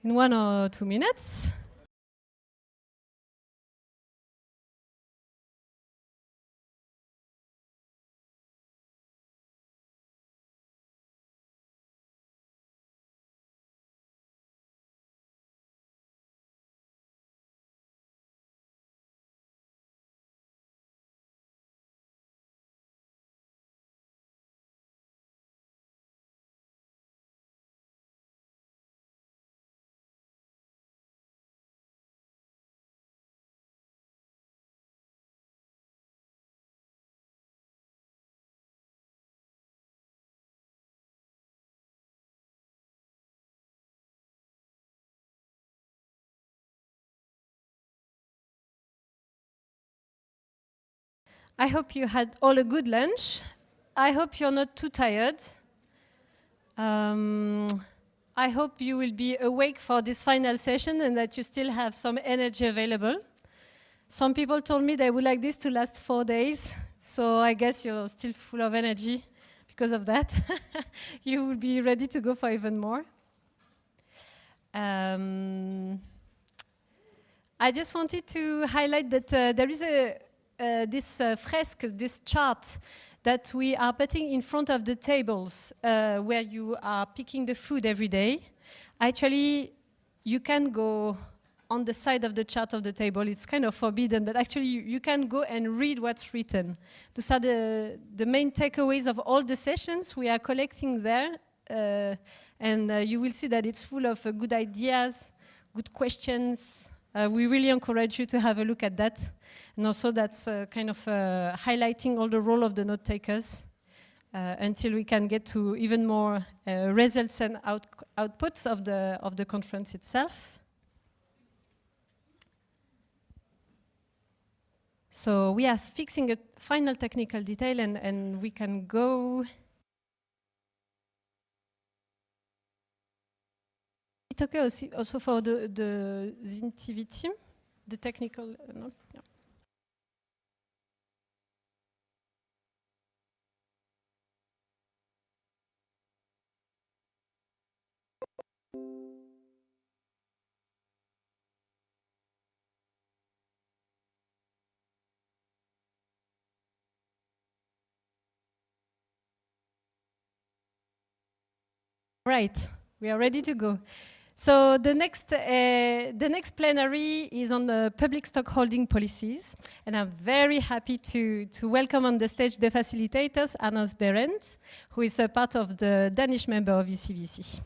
in 1 or 2 minutes. I hope you had all a good lunch. I hope you're not too tired. I hope you will be awake for this final session and that you still have some energy available. Some people told me they would like this to last 4 days, so I guess you're still full of energy because of that. You will be ready to go for even more. I just wanted to highlight that there is this fresque, this chart that we are putting in front of the tables where you are picking the food every day. Actually, you can go on the side of the chart of the table. It's kind of forbidden, but actually you can go and read what's written. Those are the main takeaways of all the sessions we are collecting there. And you will see that it's full of good ideas, good questions. We really encourage you to have a look at that. And also that's kind of highlighting all the role of the note takers until we can get to even more results and outputs of the conference itself. So we are fixing a final technical detail and we can go. It's okay also for the TV team, the technical, no? Yeah. Right, we are ready to go. So the next plenary is on the public stockholding policies, and I'm very happy to welcome on the stage the facilitators, Anders Berendt, who is a part of the Danish member of ECVC.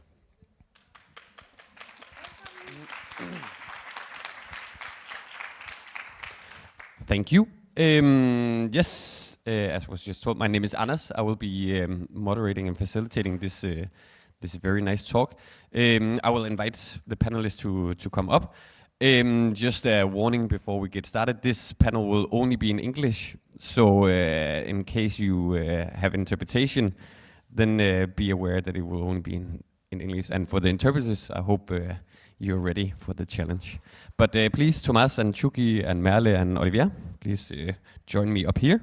Thank you. Yes, as was just told, my name is Anders. I will be moderating and facilitating this very nice talk. I will invite the panelists to come up. Just a warning before we get started, this panel will only be in English, so in case you have interpretation, then be aware that it will only be in English. And for the interpreters, I hope you're ready for the challenge. But please, Thomas and Chucky and Merle and Olivier, please join me up here.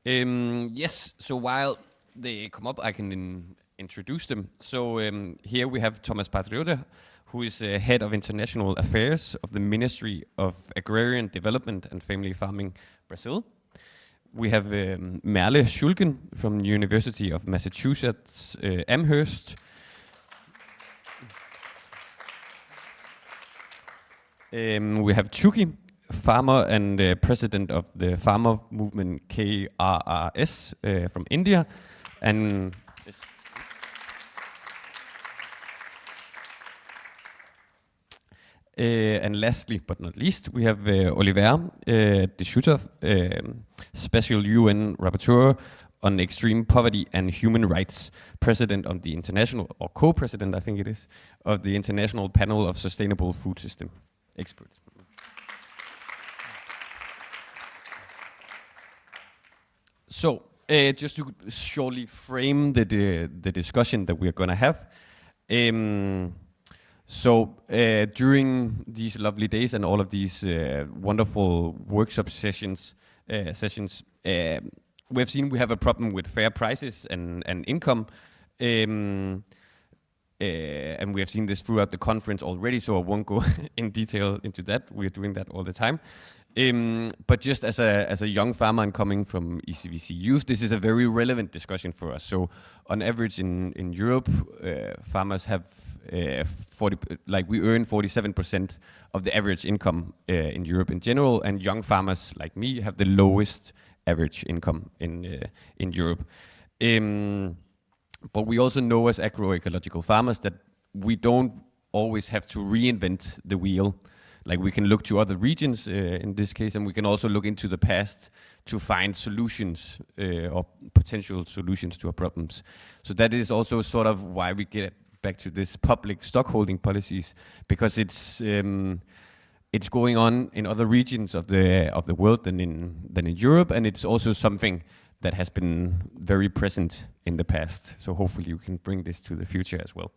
Yes, so while they come up, I can introduce them. So here we have Thomas Patriota, who is head of international affairs of the Ministry of Agrarian Development and Family Farming, Brazil. We have Merle Schulgen from the University of Massachusetts, Amherst. We have Chucky, farmer and president of the farmer movement KRRS from India. And and lastly, but not least, we have Oliver de Schutter, Special UN Rapporteur on Extreme Poverty and Human Rights, President of the International, or Co-President, I think it is, of the International Panel of Sustainable Food System Experts. So, just to shortly frame the discussion that we are going to have. So during these lovely days and all of these wonderful workshop sessions, we have seen we have a problem with fair prices and income. And we have seen this throughout the conference already, so I won't go in detail into that. We're doing that all the time. But just as a young farmer and coming from ECVC Youth, this is a very relevant discussion for us. So on average in Europe, farmers have we earn 47% of the average income in Europe in general, and young farmers like me have the lowest average income in Europe. But we also know as agroecological farmers that we don't always have to reinvent the wheel. Like we can look to other regions in this case, and we can also look into the past to find solutions or potential solutions to our problems. So that is also sort of why we get back to this public stockholding policies, because it's going on in other regions of the world than in Europe, and it's also something that has been very present in the past. So hopefully you can bring this to the future as well.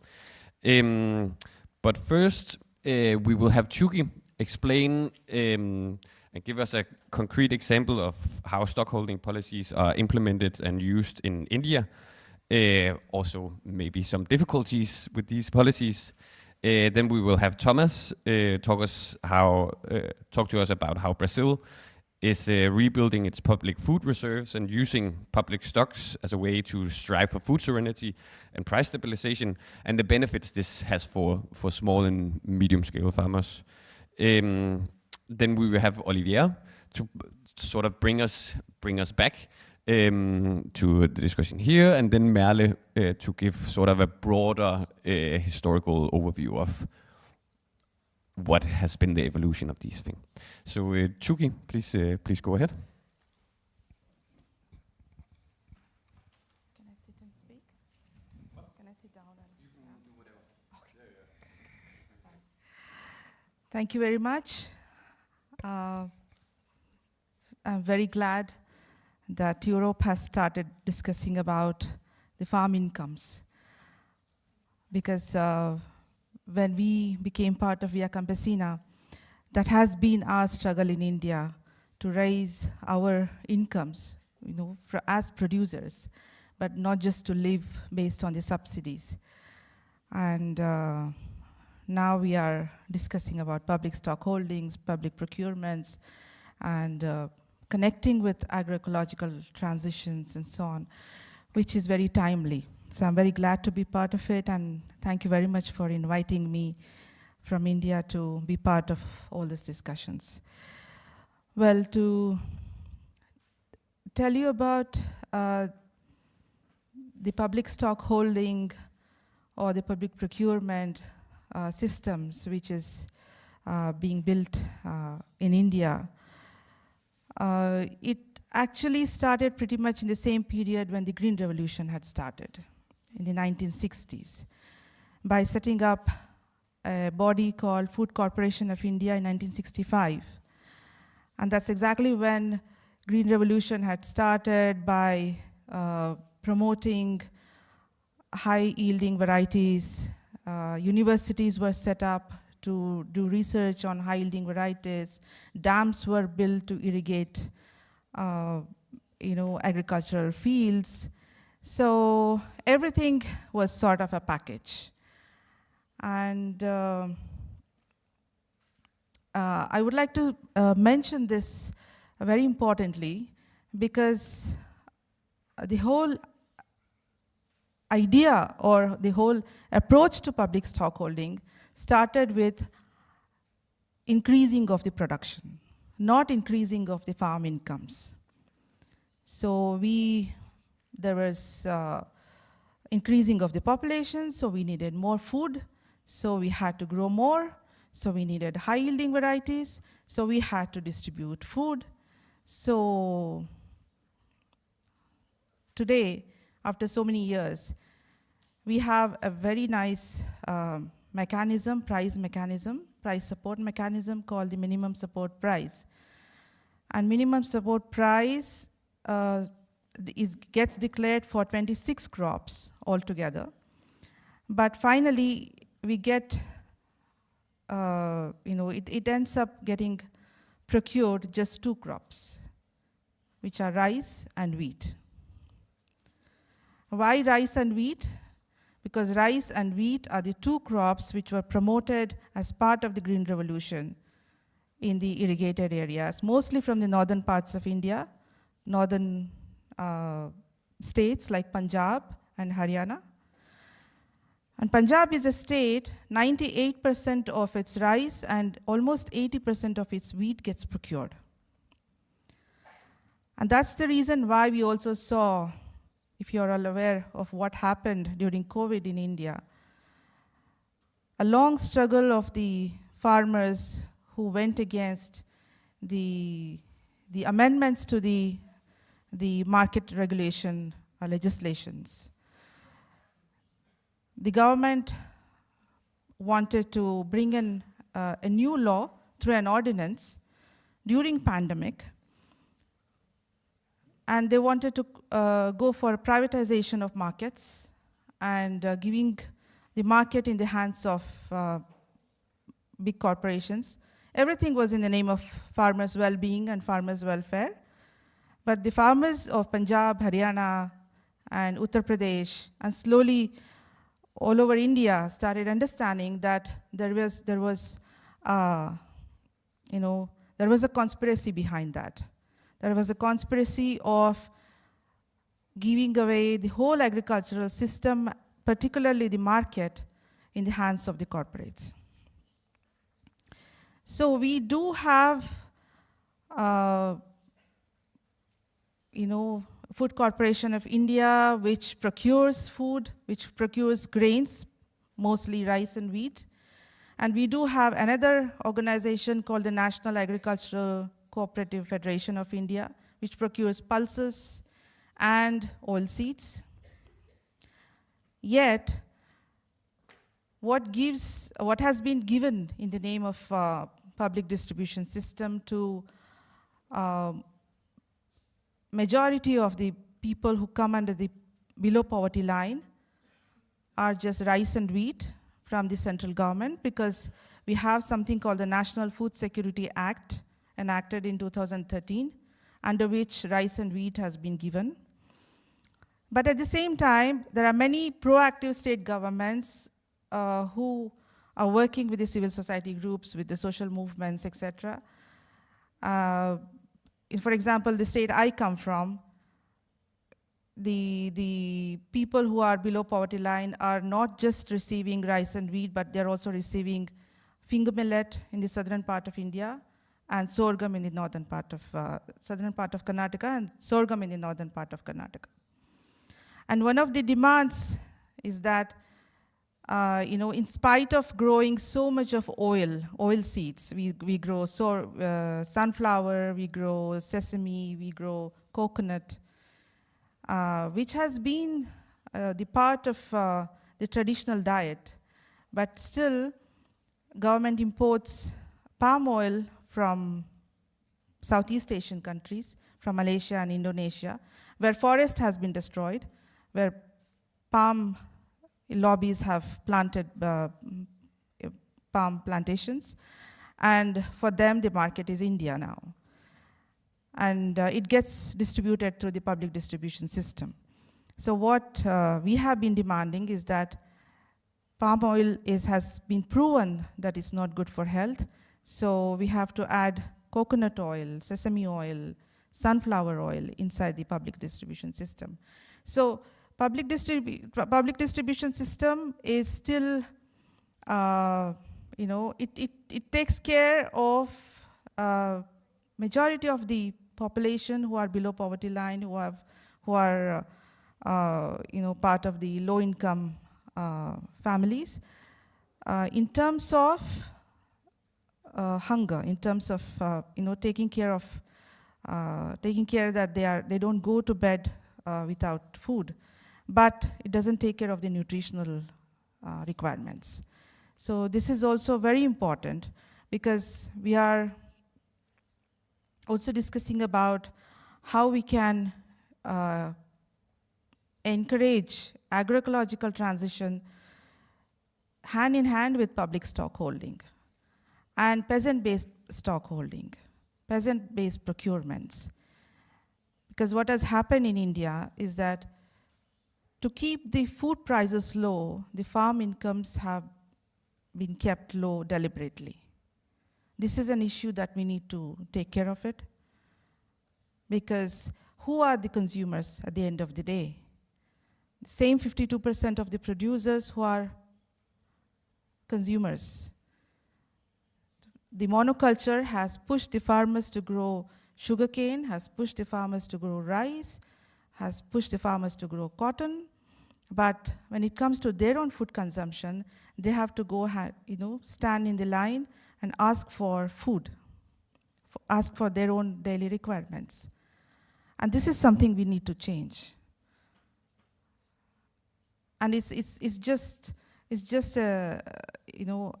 But first, we will have Chuki explain and give us a concrete example of how stockholding policies are implemented and used in India. Also maybe some difficulties with these policies. Then we will have Thomas talk to us about how Brazil is rebuilding its public food reserves and using public stocks as a way to strive for food sovereignty and price stabilization, and the benefits this has for small and medium-scale farmers. Then we will have Olivier to sort of bring us back to the discussion here, and then Merle to give sort of a broader historical overview of what has been the evolution of these things. So Chuki, please go ahead. Can I sit and speak? Can I sit down? You can do whatever. Okay. Yeah. Thank you very much. I'm very glad that Europe has started discussing about the farm incomes, because when we became part of Via Campesina, that has been our struggle in India to raise our incomes, as producers, but not just to live based on the subsidies. And now we are discussing about public stock holdings, public procurements, and connecting with agroecological transitions and so on, which is very timely. So I'm very glad to be part of it, and thank you very much for inviting me from India to be part of all these discussions. Well, to tell you about the public stock holding or the public procurement systems which is being built in India, it actually started pretty much in the same period when the Green Revolution had started, in the 1960s, by setting up a body called Food Corporation of India in 1965. And that's exactly when Green Revolution had started, by promoting high-yielding varieties. Universities were set up to do research on high-yielding varieties. Dams were built to irrigate agricultural fields. So everything was sort of a package. And I would like to mention this very importantly, because the whole idea or the whole approach to public stockholding started with increasing of the production, not increasing of the farm incomes. So there was increasing of the population, so we needed more food, so we had to grow more, so we needed high-yielding varieties, so we had to distribute food. So today, after so many years, we have a very nice mechanism, price support mechanism called the minimum support price. And minimum support price gets declared for 26 crops altogether. But finally, we get it ends up getting procured just 2 crops, which are rice and wheat. Why rice and wheat? Because rice and wheat are the 2 crops which were promoted as part of the Green Revolution in the irrigated areas, mostly from the northern parts of India, northern states like Punjab and Haryana. And Punjab is a state, 98% of its rice and almost 80% of its wheat gets procured. And that's the reason why we also saw, if you're all aware of what happened during COVID in India, a long struggle of the farmers who went against the amendments to the market regulation legislations. The government wanted to bring in a new law through an ordinance during pandemic, and they wanted to go for privatization of markets and giving the market in the hands of big corporations. Everything was in the name of farmers' well-being and farmers' welfare. But the farmers of Punjab, Haryana, and Uttar Pradesh, and slowly all over India started understanding that there was a conspiracy behind that. There was a conspiracy of giving away the whole agricultural system, particularly the market, in the hands of the corporates. So we do have, Food Corporation of India, which procures food, which procures grains, mostly rice and wheat. And we do have another organization called the National Agricultural Cooperative Federation of India, which procures pulses and oilseeds. Yet, what has been given in the name of public distribution system to majority of the people who come under the below poverty line are just rice and wheat from the central government, because we have something called the National Food Security Act, enacted in 2013, under which rice and wheat has been given. But at the same time, there are many proactive state governments who are working with the civil society groups, with the social movements, etc. For example, the state I come from, the people who are below poverty line are not just receiving rice and wheat, but they're also receiving finger millet in the southern part of India, and sorghum in the northern part of, southern part of Karnataka, and sorghum in the northern part of Karnataka. And one of the demands is that, in spite of growing so much of oil seeds, we grow sunflower, we grow sesame, we grow coconut, which has been the part of the traditional diet. But still, government imports palm oil from Southeast Asian countries, from Malaysia and Indonesia, where forest has been destroyed, where palm lobbies have planted palm plantations, and for them the market is India now. And it gets distributed through the public distribution system. So what we have been demanding is that palm oil has been proven that it's not good for health, so we have to add coconut oil, sesame oil, sunflower oil inside the public distribution system. So public distribution system is still, it takes care of majority of the population who are below poverty line, who are part of the low-income families. In terms of hunger, in terms of taking care that they don't go to bed without food, but it doesn't take care of the nutritional requirements. So this is also very important, because we are also discussing about how we can encourage agroecological transition hand in hand with public stockholding. and peasant-based stockholding, peasant-based procurements. Because what has happened in India is that to keep the food prices low, the farm incomes have been kept low deliberately. This is an issue that we need to take care of it, because who are the consumers at the end of the day? The same 52% of the producers who are consumers. The monoculture has pushed the farmers to grow sugarcane, has pushed the farmers to grow rice, has pushed the farmers to grow cotton. But when it comes to their own food consumption, they have to go, stand in the line and ask for food, ask for their own daily requirements. And this is something we need to change. And it's just a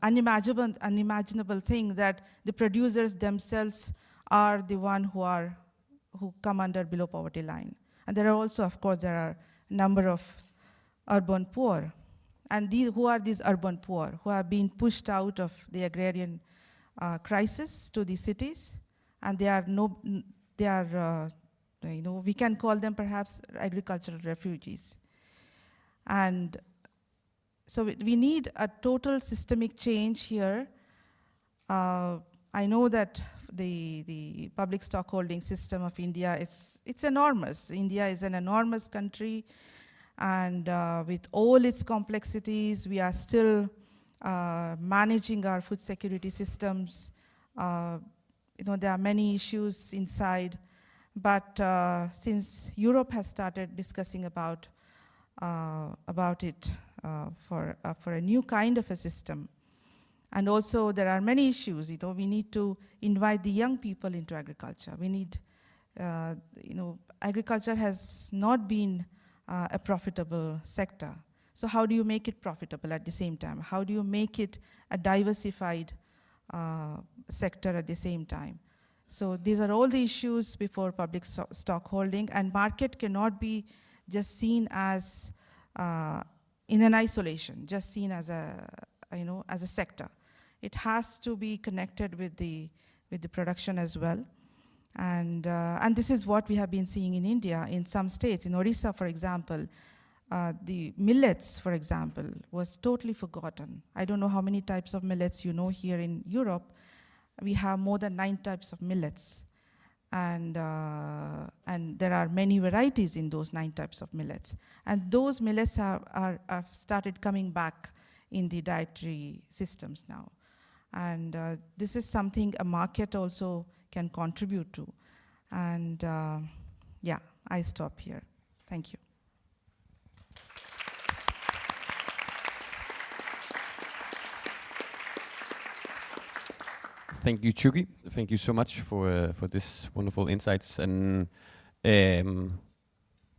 unimaginable thing that the producers themselves are the one who come under below poverty line. And there are also, of course, there are a number of urban poor. And who are these urban poor who have been pushed out of the agrarian crisis to the cities? And we can call them perhaps agricultural refugees. And so we need a total systemic change here. I know that the public stockholding system of India, it's enormous. India is an enormous country, and with all its complexities, we are still managing our food security systems. There are many issues inside, but since Europe has started discussing about it for a new kind of a system, and also there are many issues. We need to invite the young people into agriculture. We need, agriculture has not been a profitable sector. So how do you make it profitable at the same time? How do you make it a diversified sector at the same time? So these are all the issues before public stockholding, and market cannot be just seen as in an isolation, just seen as a sector. It has to be connected with the production as well. And this is what we have been seeing in India, in some states. In Orissa, for example, the millets, for example, was totally forgotten. I don't know how many types of millets you know here in Europe. We have more than 9 types of millets. And there are many varieties in those 9 types of millets. And those millets have started coming back in the dietary systems now. And this is something a market also can contribute to. And yeah, I stop here. Thank you. Thank you, Chugi. Thank you so much for this wonderful insights. And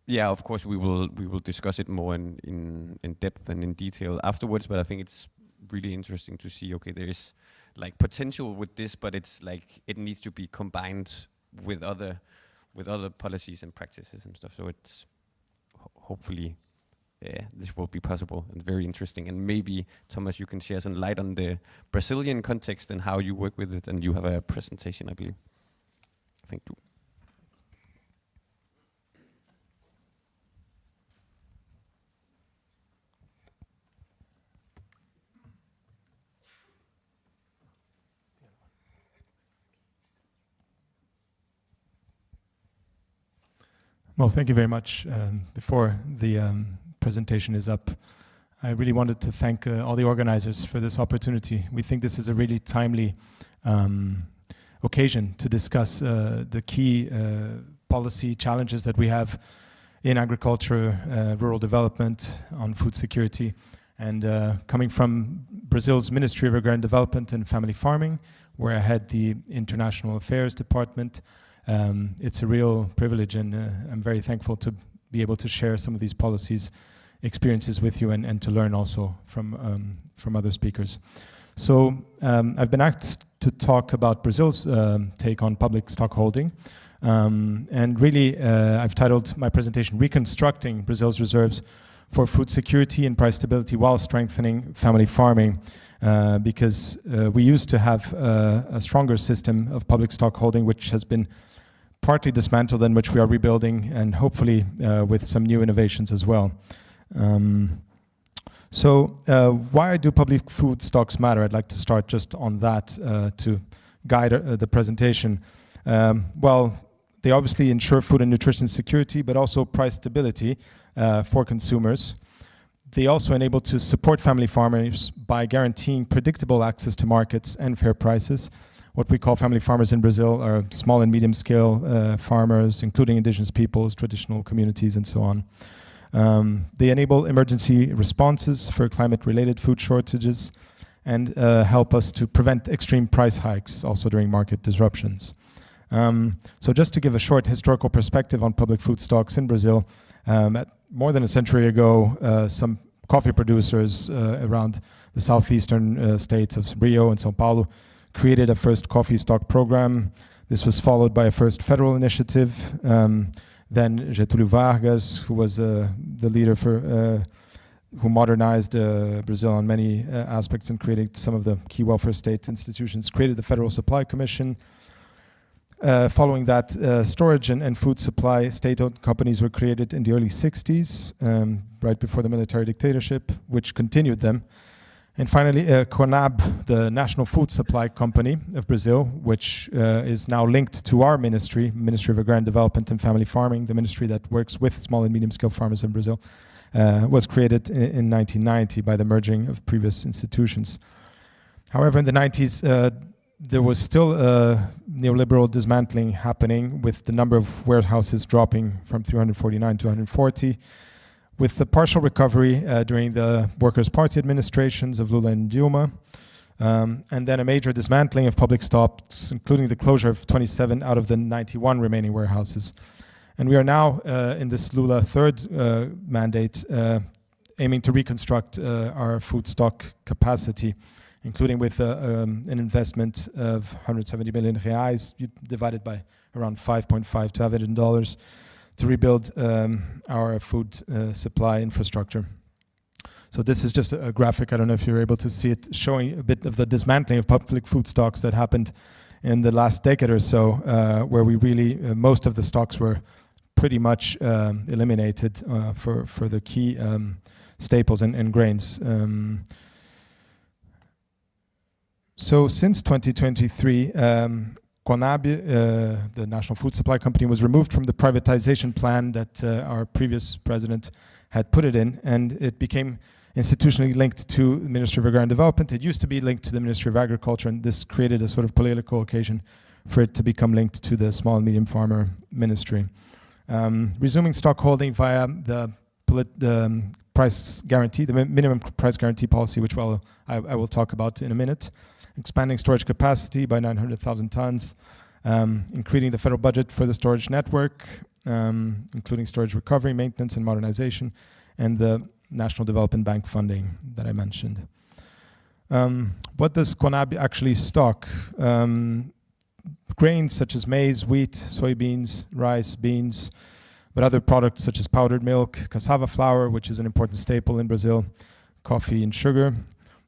yeah, of course, we will discuss it more in depth and in detail afterwards. But I think it's really interesting to see. Okay, there is like potential with this, but it's like it needs to be combined with other policies and practices and stuff. So it's hopefully this will be possible and very interesting. And maybe, Thomas, you can share some light on the Brazilian context and how you work with it. And you have a presentation, I believe. Thank you. Well, thank you very much. Before the presentation is up, I really wanted to thank all the organizers for this opportunity. We think this is a really timely occasion to discuss the key policy challenges that we have in agriculture, rural development, on food security. And coming from Brazil's Ministry of Agrarian Development and Family Farming, where I had the International Affairs Department, it's a real privilege, and I'm very thankful to be able to share some of these policies, experiences with you, and to learn also from other speakers. So I've been asked to talk about Brazil's take on public stockholding, and really I've titled my presentation "Reconstructing Brazil's Reserves for food security and price stability while strengthening family farming, because we used to have a stronger system of public stock holding, which has been partly dismantled and which we are rebuilding, and hopefully with some new innovations as well. So why do public food stocks matter? I'd like to start just on that to guide the presentation. Well, they obviously ensure food and nutrition security, but also price stability for consumers. They also enable to support family farmers by guaranteeing predictable access to markets and fair prices. What we call family farmers in Brazil are small and medium scale farmers, including indigenous peoples, traditional communities, and so on. They enable emergency responses for climate-related food shortages and help us to prevent extreme price hikes, also during market disruptions. So just to give a short historical perspective on public food stocks in Brazil, more than a century ago, some coffee producers around the southeastern states of Rio and São Paulo created a first coffee stock program. This was followed by a first federal initiative. Then Getúlio Vargas, who was the leader who modernized Brazil on many aspects and created some of the key welfare state institutions, created the Federal Supply Commission. Following that, storage and food supply state-owned companies were created in the early 60s, right before the military dictatorship, which continued them. And finally, CONAB, the National Food Supply Company of Brazil, which is now linked to our ministry, Ministry of Agrarian Development and Family Farming, the ministry that works with small and medium-scale farmers in Brazil, was created in 1990 by the merging of previous institutions. However, in the 90s, there was still neoliberal dismantling happening, with the number of warehouses dropping from 349 to 140. With the partial recovery during the Workers' Party administrations of Lula and Dilma, and then a major dismantling of public stocks, including the closure of 27 out of the 91 remaining warehouses. And we are now in this Lula third mandate aiming to reconstruct our food stock capacity, including with an investment of 170 million reais, divided by around 5.5 to have it in dollars, to rebuild our food supply infrastructure. So this is just a graphic, I don't know if you're able to see it, showing a bit of the dismantling of public food stocks that happened in the last decade or so, where we really, most of the stocks were pretty much eliminated for the key staples and grains. So since 2023, CONAB, the National Food Supply Company, was removed from the privatization plan that our previous president had put it in, and it became institutionally linked to the Ministry of Agrarian Development. It used to be linked to the Ministry of Agriculture, and this created a sort of political occasion for it to become linked to the Small and Medium Farmer Ministry. Resuming stock holding via the price guarantee, the minimum price guarantee policy, which I will talk about in a minute. Expanding storage capacity by 900,000 tons, increasing the federal budget for the storage network, including storage recovery, maintenance, and modernization, and the National Development Bank funding that I mentioned. What does CONAB actually stock? Grains such as maize, wheat, soybeans, rice, beans, but other products such as powdered milk, cassava flour, which is an important staple in Brazil, coffee and sugar,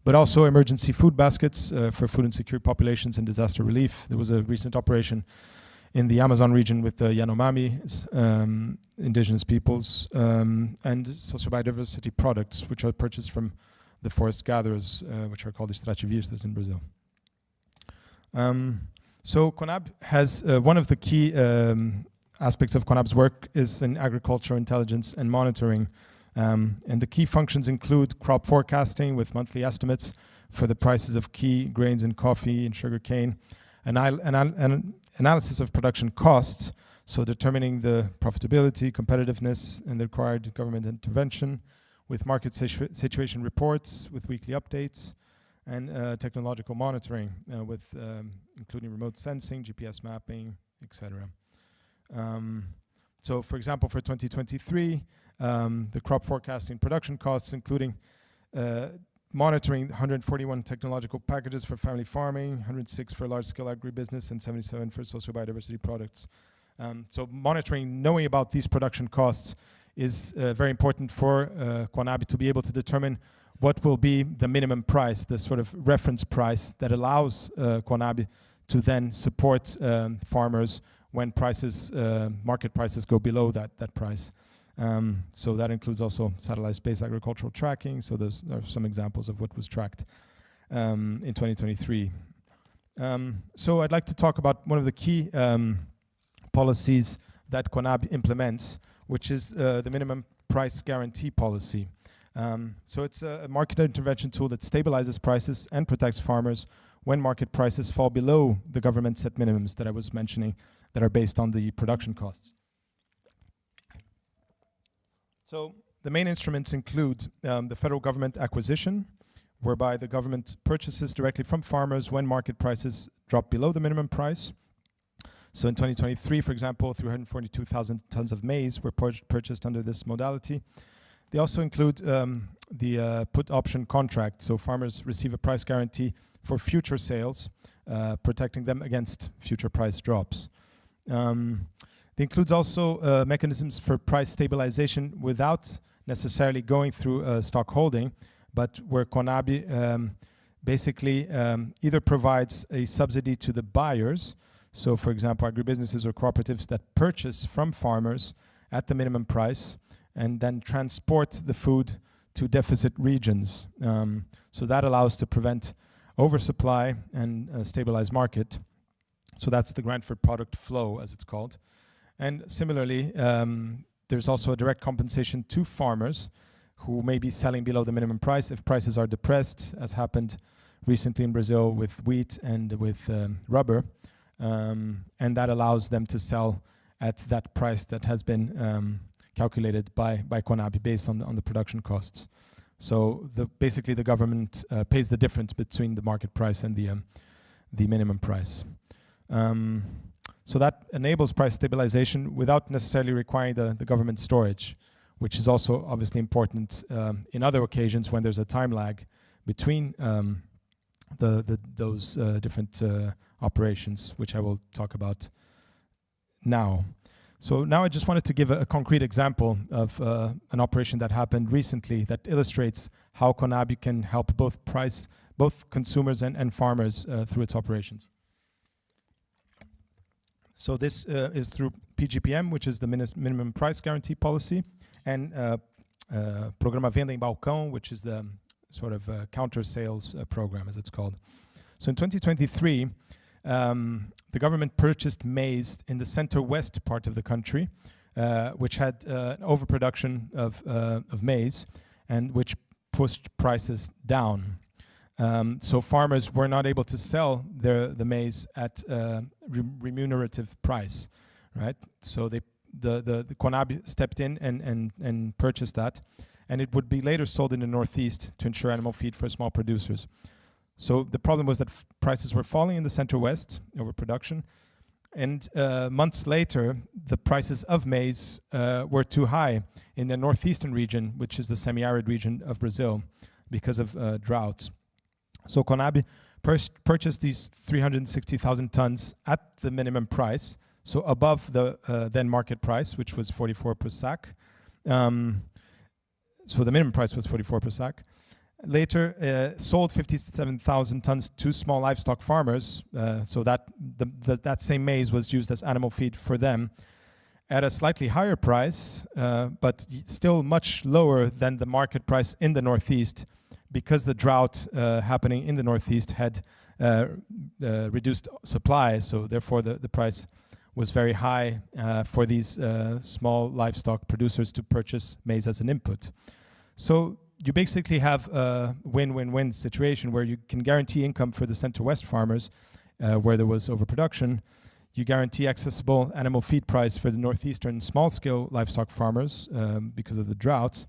but also emergency food baskets for food insecure populations and disaster relief. There was a recent operation in the Amazon region with the Yanomami indigenous peoples, and socio-biodiversity products, which are purchased from the forest gatherers, which are called extrativistas in Brazil. So CONAB has, one of the key aspects of CONAB's work is in agricultural intelligence and monitoring. And the key functions include crop forecasting with monthly estimates for the prices of key grains and coffee and sugar cane, analysis of production costs, so determining the profitability, competitiveness, and the required government intervention, with market situation reports, with weekly updates, and technological monitoring, with including remote sensing, GPS mapping, etc. So, for example, for 2023, the crop forecasting production costs, including monitoring 141 technological packages for family farming, 106 for large-scale agribusiness, and 77 for socio-biodiversity products. So monitoring, knowing about these production costs is very important for CONABI to be able to determine what will be the minimum price, the sort of reference price that allows CONABI to then support farmers when prices, market prices go below that price. So that includes also satellite-based agricultural tracking. So there are some examples of what was tracked in 2023. So I'd like to talk about one of the key policies that CONABI implements, which is the minimum price guarantee policy. So it's a market intervention tool that stabilizes prices and protects farmers when market prices fall below the government set minimums that I was mentioning that are based on the production costs. So the main instruments include the federal government acquisition, whereby the government purchases directly from farmers when market prices drop below the minimum price. So in 2023, for example, 342,000 tons of maize were purchased under this modality. They also include the put option contract. So farmers receive a price guarantee for future sales, protecting them against future price drops. It includes also mechanisms for price stabilization without necessarily going through stock holding, but where CONABI basically either provides a subsidy to the buyers. So for example, agribusinesses or cooperatives that purchase from farmers at the minimum price and then transport the food to deficit regions. So that allows to prevent oversupply and stabilize market. So that's the grant for product flow, as it's called. And similarly, there's also a direct compensation to farmers who may be selling below the minimum price if prices are depressed, as happened recently in Brazil with wheat and with rubber. And that allows them to sell at that price that has been calculated by CONABI based on the production costs. So basically the government pays the difference between the market price and the minimum price. So that enables price stabilization without necessarily requiring the government storage, which is also obviously important in other occasions when there's a time lag between those different operations, which I will talk about now. So now I just wanted to give a concrete example of an operation that happened recently that illustrates how CONABI can help both consumers and farmers through its operations. So this is through PGPM, which is the minimum price guarantee policy, and Programa Venda em Balcão, which is the sort of counter sales program, as it's called. So in 2023, the government purchased maize in the center-west part of the country, which had an overproduction of maize, and which pushed prices down. So farmers were not able to sell the maize at remunerative price, right? So the CONABI stepped in and purchased that, and it would be later sold in the Northeast to ensure animal feed for small producers. So the problem was that prices were falling in the center-west, overproduction, and months later, the prices of maize were too high in the northeastern region, which is the semi-arid region of Brazil, because of droughts. So CONABI purchased these 360,000 tons at the minimum price, so above the then market price, which was 44 per sack. So the minimum price was 44 per sack. Later, sold 57,000 tons to small livestock farmers, so that that same maize was used as animal feed for them at a slightly higher price, but still much lower than the market price in the Northeast, because the drought happening in the Northeast had reduced supply, so therefore the price was very high for these small livestock producers to purchase maize as an input. So you basically have a win-win-win situation where you can guarantee income for the center-west farmers where there was overproduction. You guarantee accessible animal feed price for the northeastern small-scale livestock farmers because of the droughts.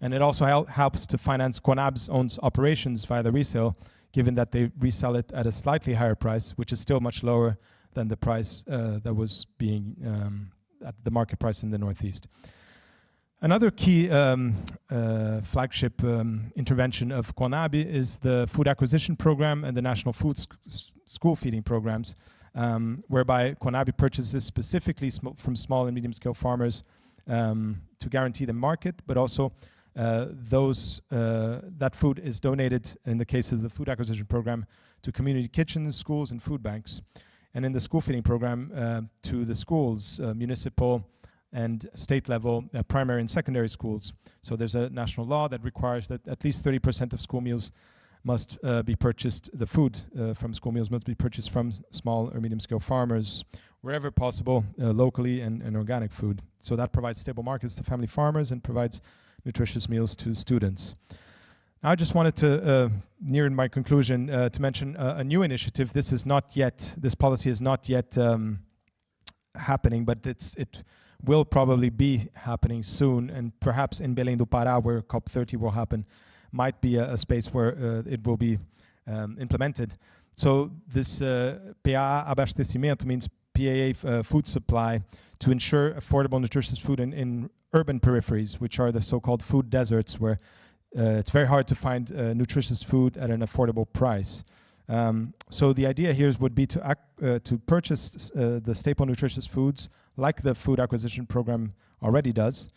And it also helps to finance CONABI's own operations via the resale, given that they resell it at a slightly higher price, which is still much lower than the price that was being at the market price in the Northeast. Another key flagship intervention of CONABI is the food acquisition program and the national food school feeding programs, whereby CONABI purchases specifically from small and medium-scale farmers to guarantee the market, but also that food is donated, in the case of the food acquisition program, to community kitchens, schools, and food banks. And in the school feeding program, to the schools, municipal and state level, primary and secondary schools. So there's a national law that requires that at least 30% of school meals must be purchased, the food from school meals must be purchased from small or medium-scale farmers, wherever possible, locally and organic food. So that provides stable markets to family farmers and provides nutritious meals to students. Now I just wanted to, near my conclusion, to mention a new initiative. This policy is not yet happening, but it will probably be happening soon, and perhaps in Belém do Pará, where COP30 will happen, might be a space where it will be implemented. So this PAA abastecimento means PAA food supply to ensure affordable nutritious food in urban peripheries, which are the so-called food deserts, where it's very hard to find nutritious food at an affordable price. So the idea here would be to purchase the staple nutritious foods, like the food acquisition program already does,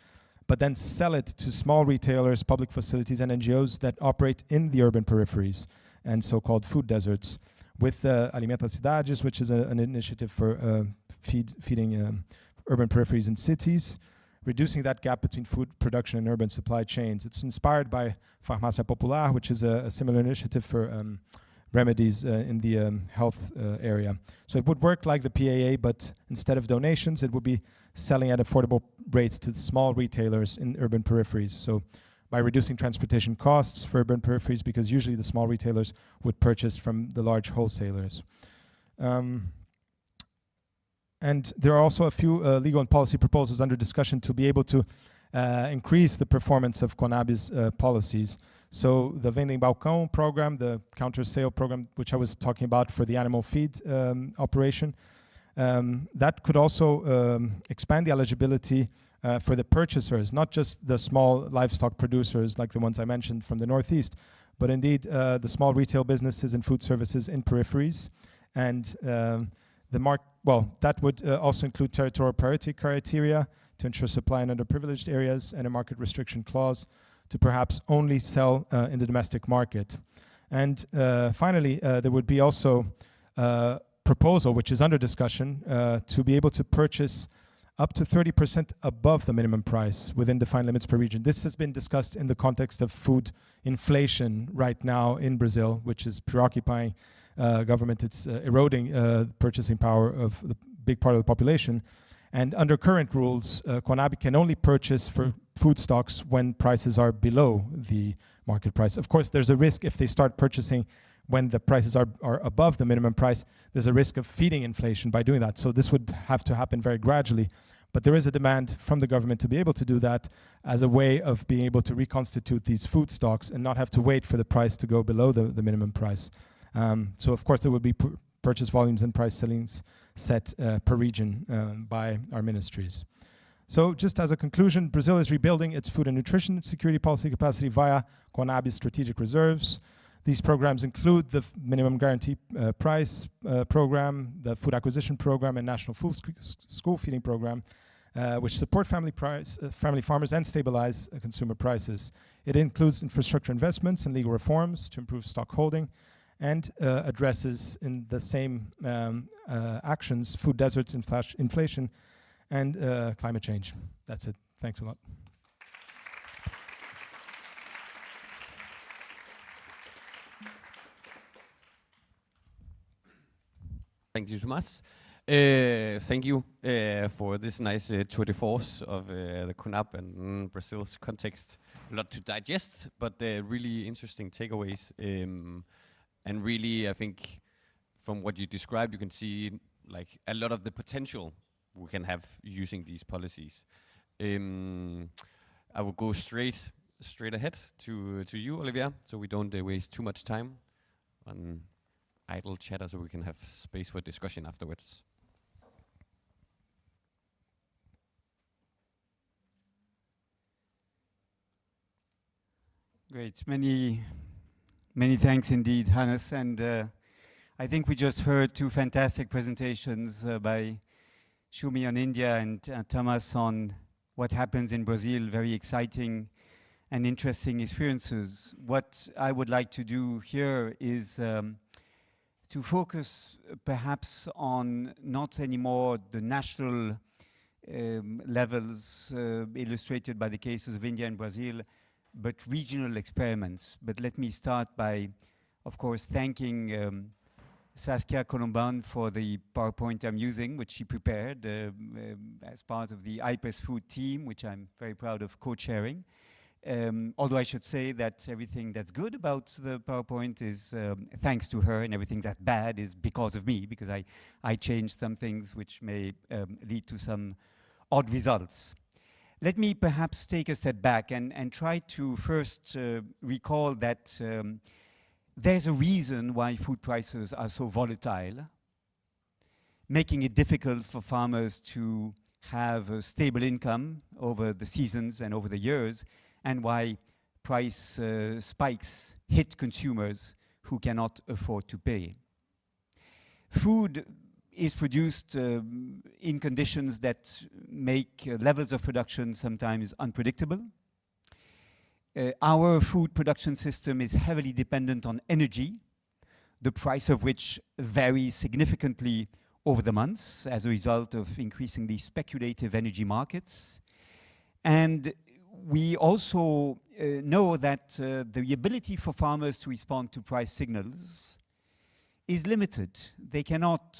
but then sell it to small retailers, public facilities, and NGOs that operate in the urban peripheries and so-called food deserts, with Alimenta Cidades, which is an initiative for feeding urban peripheries and cities, reducing that gap between food production and urban supply chains. It's inspired by Farmácia Popular, which is a similar initiative for remedies in the health area. So it would work like the PAA, but instead of donations, it would be selling at affordable rates to small retailers in urban peripheries. So by reducing transportation costs for urban peripheries, because usually the small retailers would purchase from the large wholesalers. And there are also a few legal and policy proposals under discussion to be able to increase the performance of CONAB's policies. So the Vending Balcão program, the counter sale program, which I was talking about for the animal feed operation, that could also expand the eligibility for the purchasers, not just the small livestock producers like the ones I mentioned from the Northeast, but indeed the small retail businesses and food services in peripheries. And that would also include territorial priority criteria to ensure supply in underprivileged areas, and a market restriction clause to perhaps only sell in the domestic market. And finally, there would be also a proposal, which is under discussion, to be able to purchase up to 30% above the minimum price within defined limits per region. This has been discussed in the context of food inflation right now in Brazil, which is preoccupying government. It's eroding purchasing power of the big part of the population. And under current rules, CONAB can only purchase for food stocks when prices are below the market price. Of course, there's a risk if they start purchasing when the prices are above the minimum price. There's a risk of feeding inflation by doing that. So this would have to happen very gradually. But there is a demand from the government to be able to do that as a way of being able to reconstitute these food stocks and not have to wait for the price to go below the minimum price. So of course there would be purchase volumes and price ceilings set per region by our ministries. So just as a conclusion, Brazil is rebuilding its food and nutrition security policy capacity via CONAB's strategic reserves. These programs include the minimum guarantee price program, the food acquisition program, and national food school feeding program, which support family farmers and stabilize consumer prices. It includes infrastructure investments and legal reforms to improve stock holding, and addresses in the same actions food deserts, inflation, and climate change. That's it. Thanks a lot. Thank you so much. Thank you for this nice tour de force of the CONAB and Brazil's context. A lot to digest, but really interesting takeaways. And really, I think from what you described, you can see like a lot of the potential we can have using these policies. I will go straight ahead to you, Olivia, so we don't waste too much time on idle chatter, so we can have space for discussion afterwards. Great, many thanks indeed, Hannes. And I think we just heard two fantastic presentations by Shumi on India and Thomas on what happens in Brazil, very exciting and interesting experiences. What I would like to do here is to focus perhaps on not anymore the national levels illustrated by the cases of India and Brazil, but regional experiments. But let me start by, of course, thanking Saskia Colomban for the PowerPoint I'm using, which she prepared as part of the IPES Food team, which I'm very proud of co-chairing. Although I should say that everything that's good about the PowerPoint is thanks to her, and everything that's bad is because of me, because I changed some things which may lead to some odd results. Let me perhaps take a step back and try to first recall that there's a reason why food prices are so volatile, making it difficult for farmers to have a stable income over the seasons and over the years, and why price spikes hit consumers who cannot afford to pay. Food is produced in conditions that make levels of production sometimes unpredictable. Our food production system is heavily dependent on energy, the price of which varies significantly over the months as a result of increasingly speculative energy markets. And we also know that the ability for farmers to respond to price signals is limited. They cannot,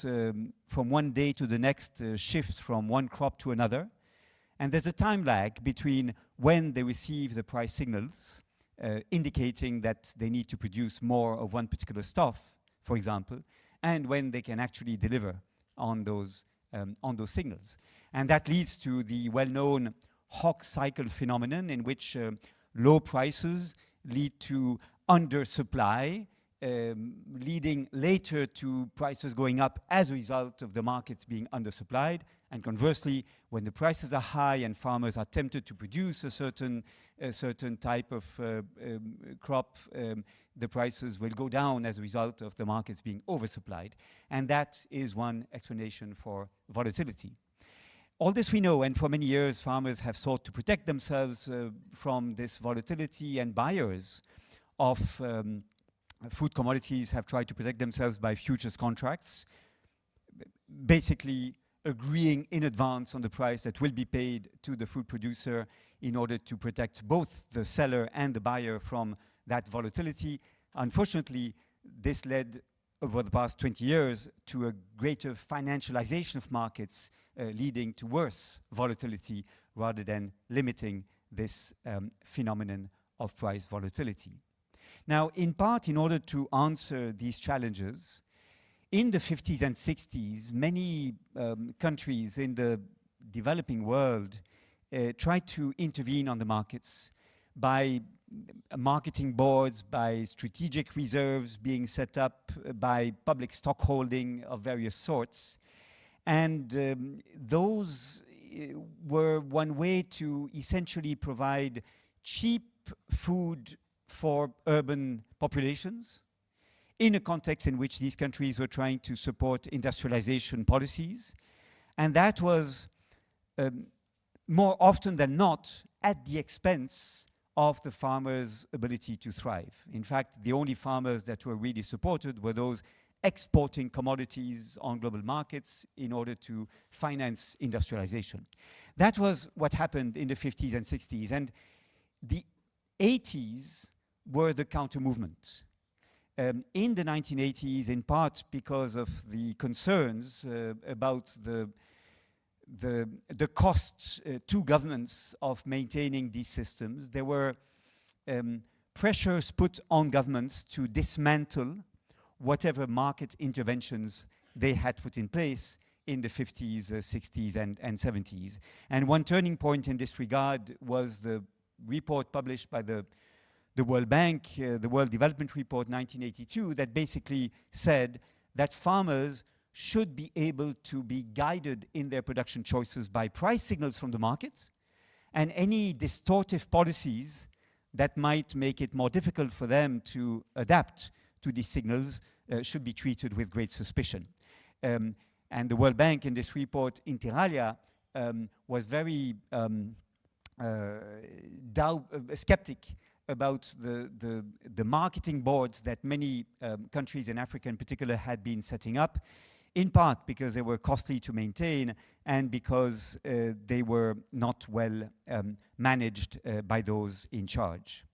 from one day to the next, shift from one crop to another. And there's a time lag between when they receive the price signals, indicating that they need to produce more of one particular stuff, for example, and when they can actually deliver on those signals. And that leads to the well-known hawk cycle phenomenon, in which low prices lead to undersupply, leading later to prices going up as a result of the markets being undersupplied. And conversely, when the prices are high and farmers are tempted to produce a certain type of crop, the prices will go down as a result of the markets being oversupplied. And that is one explanation for volatility. All this we know, and for many years farmers have sought to protect themselves from this volatility, and buyers of food commodities have tried to protect themselves by futures contracts, basically agreeing in advance on the price that will be paid to the food producer in order to protect both the seller and the buyer from that volatility. Unfortunately, this led over the past 20 years to a greater financialization of markets, leading to worse volatility rather than limiting this phenomenon of price volatility. Now, in part, in order to answer these challenges, in the 50s and 60s, many countries in the developing world tried to intervene on the markets by marketing boards, by strategic reserves being set up, by public stockholding of various sorts. And those were one way to essentially provide cheap food for urban populations in a context in which these countries were trying to support industrialization policies. And that was more often than not at the expense of the farmers' ability to thrive. In fact, the only farmers that were really supported were those exporting commodities on global markets in order to finance industrialization. That was what happened in the 50s and 60s. And the 80s were the counter-movement. In the 1980s, in part because of the concerns about the cost to governments of maintaining these systems, there were pressures put on governments to dismantle whatever market interventions they had put in place in the 50s, 60s, and 70s. And one turning point in this regard was the report published by the World Bank, the World Development Report 1982, that basically said that farmers should be able to be guided in their production choices by price signals from the market, and any distortive policies that might make it more difficult for them to adapt to these signals should be treated with great suspicion. And the World Bank in this report, inter alia, was very skeptic about the marketing boards that many countries in Africa in particular had been setting up, in part because they were costly to maintain and because they were not well managed by those in charge.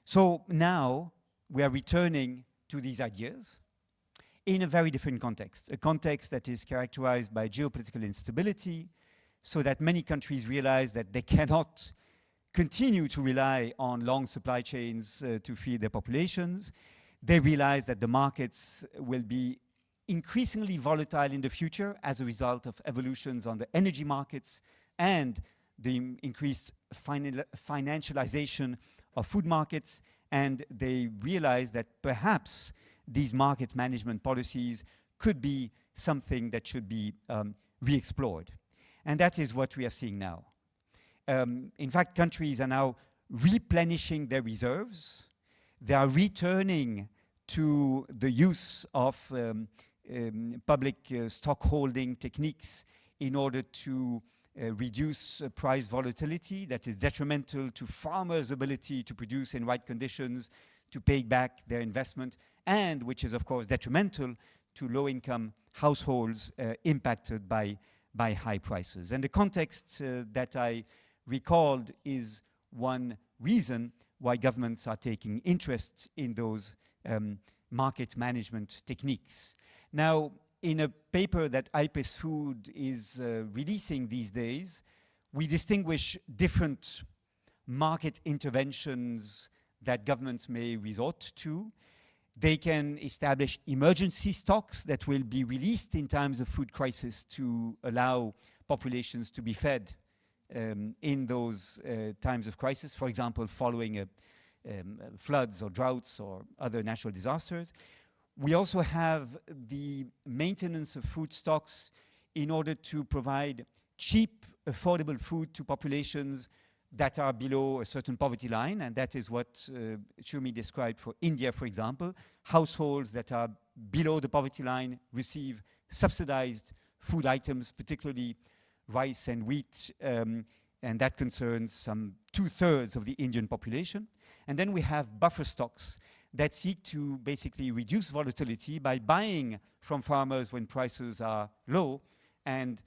So now we are returning to these ideas in a very different context, a context that is characterized by geopolitical instability, so that many countries realize that they cannot continue to rely on long supply chains to feed their populations. They realize that the markets will be increasingly volatile in the future as a result of evolutions on the energy markets and the increased financialization of food markets, and they realize that perhaps these market management policies could be something that should be re-explored. And that is what we are seeing now. In fact, countries are now replenishing their reserves. They are returning to the use of public stock holding techniques in order to reduce price volatility that is detrimental to farmers' ability to produce in right conditions, to pay back their investment, and which is, of course, detrimental to low-income households impacted by high prices. And the context that I recalled is one reason why governments are taking interest in those market management techniques. Now, in a paper that IPES Food is releasing these days, we distinguish different market interventions that governments may resort to. They can establish emergency stocks that will be released in times of food crisis to allow populations to be fed in those times of crisis, for example, following floods or droughts or other natural disasters. We also have the maintenance of food stocks in order to provide cheap, affordable food to populations that are below a certain poverty line, and that is what Shumi described for India, for example. Households that are below the poverty line receive subsidized food items, particularly rice and wheat, and that concerns some 2/3 of the Indian population. And then we have buffer stocks that seek to basically reduce volatility by buying from farmers when prices are low and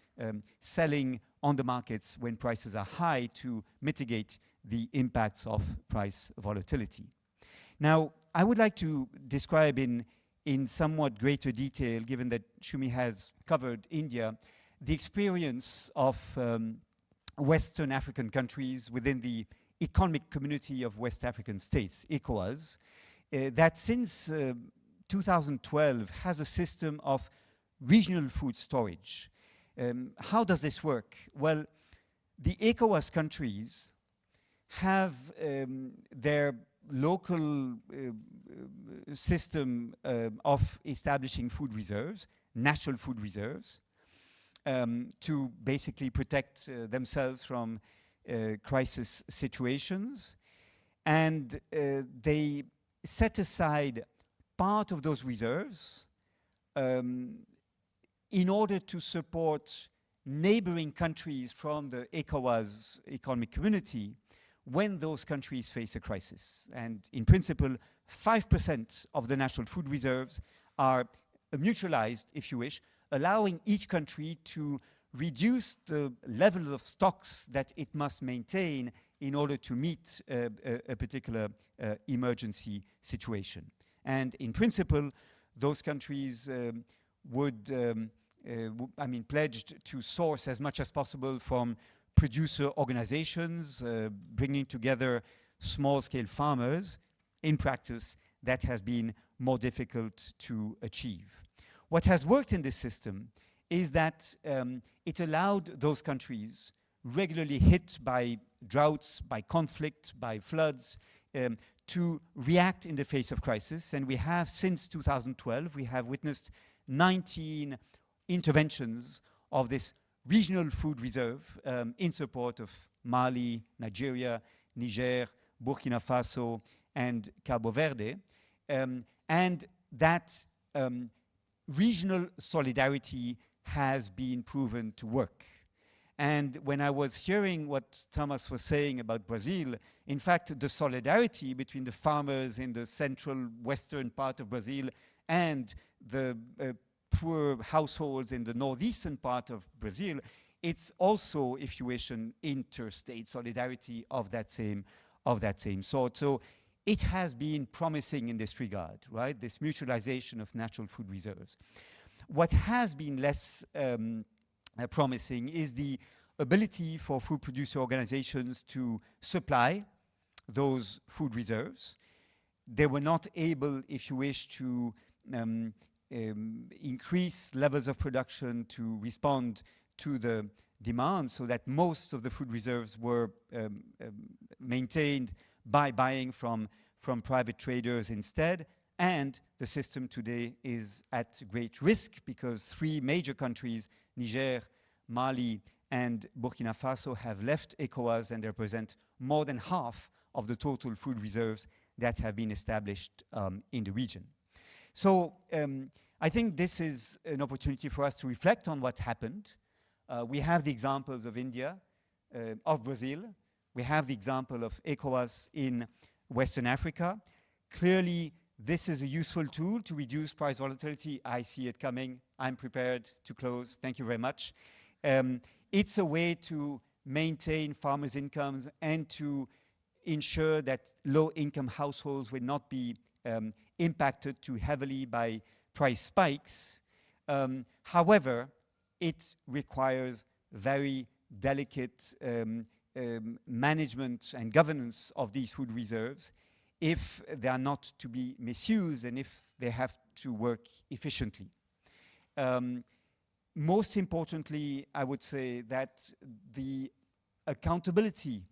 selling on the markets when prices are high to mitigate the impacts of price volatility. Now, I would like to describe in somewhat greater detail, given that Shumi has covered India, the experience of Western African countries within the Economic Community of West African States, ECOWAS, that since 2012 has a system of regional food storage. How does this work? Well, the ECOWAS countries have their local system of establishing food reserves, national food reserves, to basically protect themselves from crisis situations. And they set aside part of those reserves in order to support neighboring countries from the ECOWAS economic community when those countries face a crisis. And in principle, 5% of the national food reserves are mutualized, if you wish, allowing each country to reduce the level of stocks that it must maintain in order to meet a particular emergency situation. And in principle, those countries would pledged to source as much as possible from producer organizations, bringing together small-scale farmers. In practice, that has been more difficult to achieve. What has worked in this system is that it allowed those countries regularly hit by droughts, by conflict, by floods, to react in the face of crisis. And we have, since 2012, we have witnessed 19 interventions of this regional food reserve in support of Mali, Nigeria, Niger, Burkina Faso, and Cabo Verde. And that regional solidarity has been proven to work. And when I was hearing what Thomas was saying about Brazil, in fact, the solidarity between the farmers in the central western part of Brazil and the poor households in the northeastern part of Brazil, it's also, if you wish, an interstate solidarity of that same sort. So it has been promising in this regard, right? This mutualization of natural food reserves. What has been less promising is the ability for food producer organizations to supply those food reserves. They were not able, if you wish, to increase levels of production to respond to the demand, so that most of the food reserves were maintained by buying from private traders instead. And the system today is at great risk because 3 major countries, Niger, Mali, and Burkina Faso, have left ECOWAS and represent more than half of the total food reserves that have been established in the region. So I think this is an opportunity for us to reflect on what happened. We have the examples of India, of Brazil. We have the example of ECOWAS in Western Africa. Clearly, this is a useful tool to reduce price volatility. I see it coming. I'm prepared to close. Thank you very much. It's a way to maintain farmers' incomes and to ensure that low-income households will not be impacted too heavily by price spikes. However, it requires very delicate management and governance of these food reserves if they are not to be misused and if they have to work efficiently. Most importantly, I would say that the accountability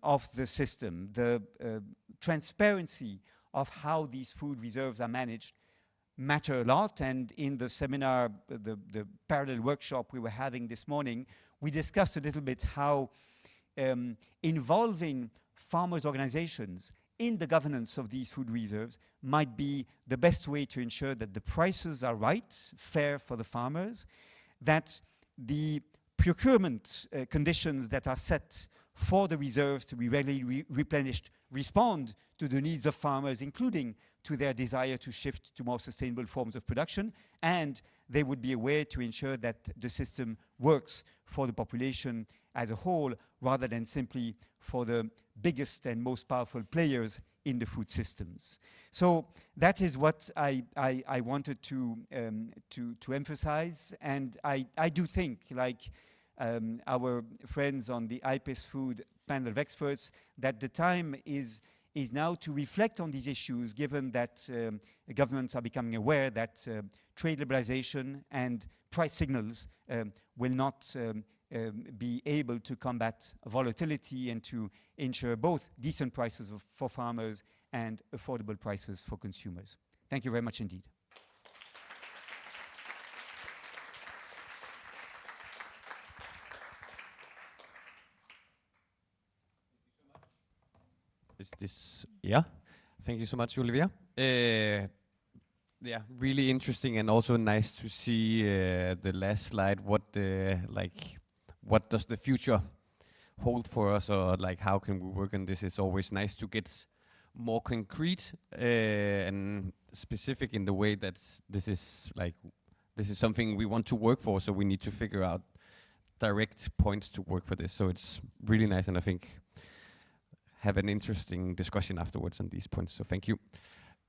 of the system, the transparency of how these food reserves are managed matter a lot. And in the seminar, the parallel workshop we were having this morning, we discussed a little bit how involving farmers' organizations in the governance of these food reserves might be the best way to ensure that the prices are right, fair for the farmers, that the procurement conditions that are set for the reserves to be regularly replenished respond to the needs of farmers, including to their desire to shift to more sustainable forms of production, and they would be a way to ensure that the system works for the population as a whole, rather than simply for the biggest and most powerful players in the food systems. So that is what I wanted to emphasize, and I do think, like our friends on the IPES Food panel of experts, that the time is now to reflect on these issues, given that governments are becoming aware that trade liberalization and price signals will not be able to combat volatility and to ensure both decent prices for farmers and affordable prices for consumers. Thank you very much indeed. Is this, yeah? Thank you so much, Olivia. Yeah, really interesting and also nice to see the last slide. What does the future hold for us, or like how can we work on this? It's always nice to get more concrete and specific in the way that this is something we want to work for. So we need to figure out direct points to work for this. So it's really nice, and I think have an interesting discussion afterwards on these points. So thank you.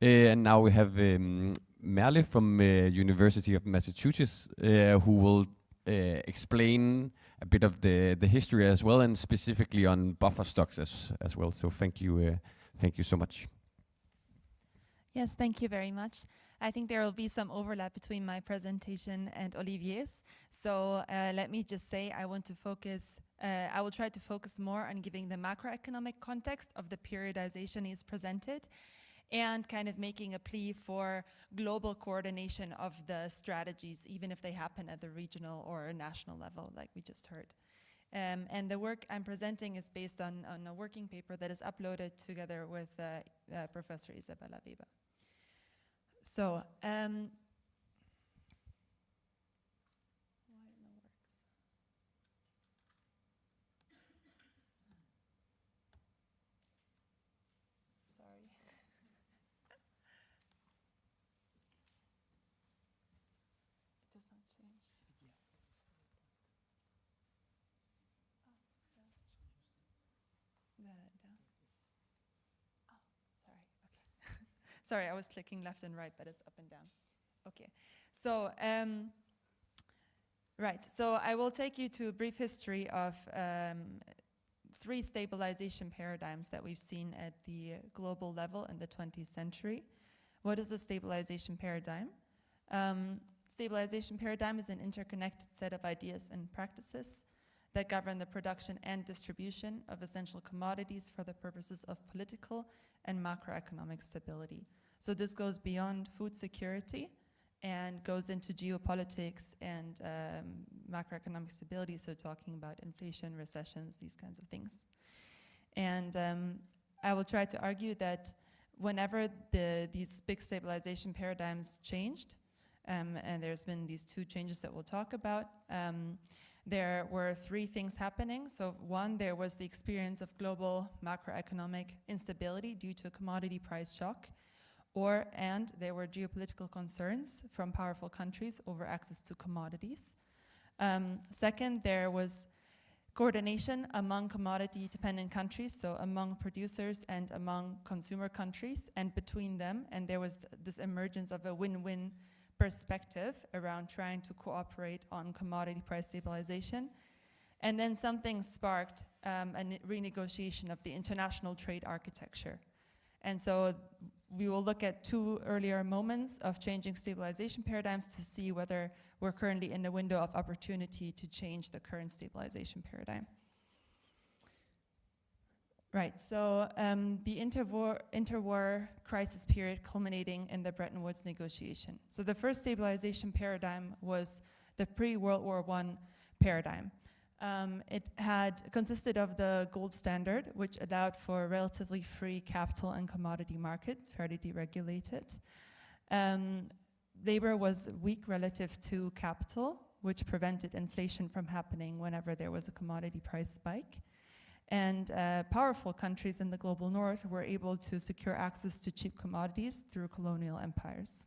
And now we have Merle from University of Massachusetts, who will explain a bit of the history as well, and specifically on buffer stocks as well. So thank you so much. Yes, thank you very much. I think there will be some overlap between my presentation and Olivier's. So let me just say I will try to focus more on giving the macroeconomic context of the periodization he's presented, and kind of making a plea for global coordination of the strategies, even if they happen at the regional or national level, like we just heard. And the work I'm presenting is based on a working paper that is uploaded together with Professor Isabella Weber. So, Sorry, I was clicking left and right, but it's up and down. Okay, so right, so I will take you to a brief history of 3 stabilization paradigms that we've seen at the global level in the 20th century. What is a stabilization paradigm? Stabilization paradigm is an interconnected set of ideas and practices that govern the production and distribution of essential commodities for the purposes of political and macroeconomic stability. So this goes beyond food security and goes into geopolitics and macroeconomic stability, so talking about inflation, recessions, these kinds of things. And I will try to argue that whenever these big stabilization paradigms changed, and there's been these 2 changes that we'll talk about, there were 3 things happening. So 1, there was the experience of global macroeconomic instability due to a commodity price shock, and there were geopolitical concerns from powerful countries over access to commodities. Second, there was coordination among commodity-dependent countries, so among producers and among consumer countries, and between them, and there was this emergence of a win-win perspective around trying to cooperate on commodity price stabilization. And then something sparked a renegotiation of the international trade architecture. And so we will look at 2 earlier moments of changing stabilization paradigms to see whether we're currently in a window of opportunity to change the current stabilization paradigm. Right, so the interwar crisis period culminating in the Bretton Woods negotiation. So the first stabilization paradigm was the pre-World War I paradigm. It had consisted of the gold standard, which allowed for a relatively free capital and commodity market, fairly deregulated. Labor was weak relative to capital, which prevented inflation from happening whenever there was a commodity price spike. And powerful countries in the global north were able to secure access to cheap commodities through colonial empires.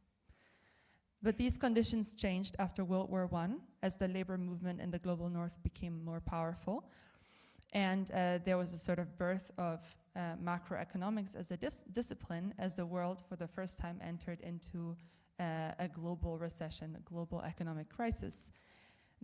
But these conditions changed after World War I, as the labor movement in the global north became more powerful. And there was a sort of birth of macroeconomics as a discipline, as the world for the first time entered into a global recession, a global economic crisis.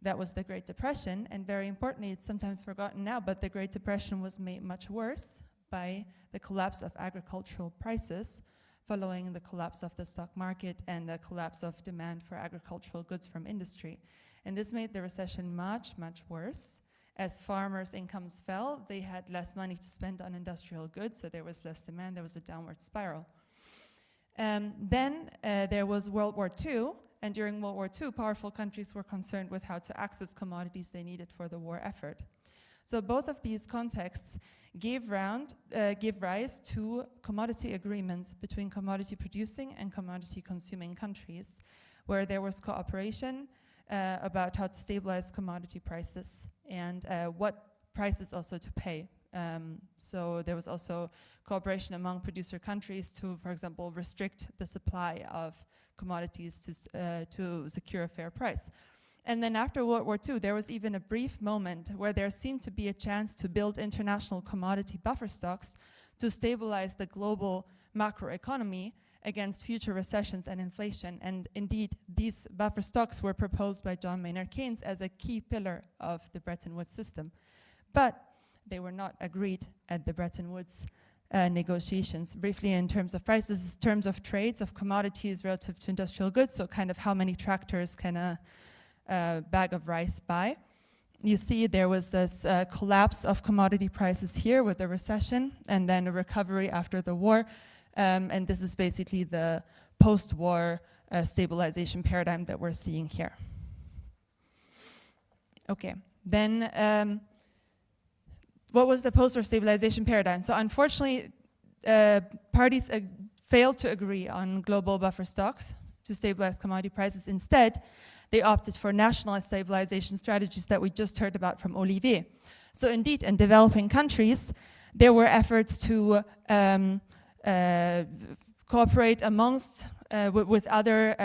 That was the Great Depression, and very importantly, it's sometimes forgotten now, but the Great Depression was made much worse by the collapse of agricultural prices following the collapse of the stock market and the collapse of demand for agricultural goods from industry. And this made the recession much, much worse. As farmers' incomes fell, they had less money to spend on industrial goods, so there was less demand, there was a downward spiral. Then there was World War II, and during World War II, powerful countries were concerned with how to access commodities they needed for the war effort. So both of these contexts give rise to commodity agreements between commodity producing and commodity consuming countries, where there was cooperation about how to stabilize commodity prices and what prices also to pay. So there was also cooperation among producer countries to, for example, restrict the supply of commodities to secure a fair price. And then after World War II, there was even a brief moment where there seemed to be a chance to build international commodity buffer stocks to stabilize the global macroeconomy against future recessions and inflation. And indeed, these buffer stocks were proposed by John Maynard Keynes as a key pillar of the Bretton Woods system. But they were not agreed at the Bretton Woods negotiations. Briefly, in terms of prices, in terms of trades of commodities relative to industrial goods, so kind of how many tractors can a bag of rice buy. You see there was this collapse of commodity prices here with the recession, and then a recovery after the war. And this is basically the post-war stabilization paradigm that we're seeing here. Okay, then what was the post-war stabilization paradigm? So unfortunately, parties failed to agree on global buffer stocks to stabilize commodity prices. Instead, they opted for national stabilization strategies that we just heard about from Olivier. So indeed, in developing countries, there were efforts to cooperate amongst with other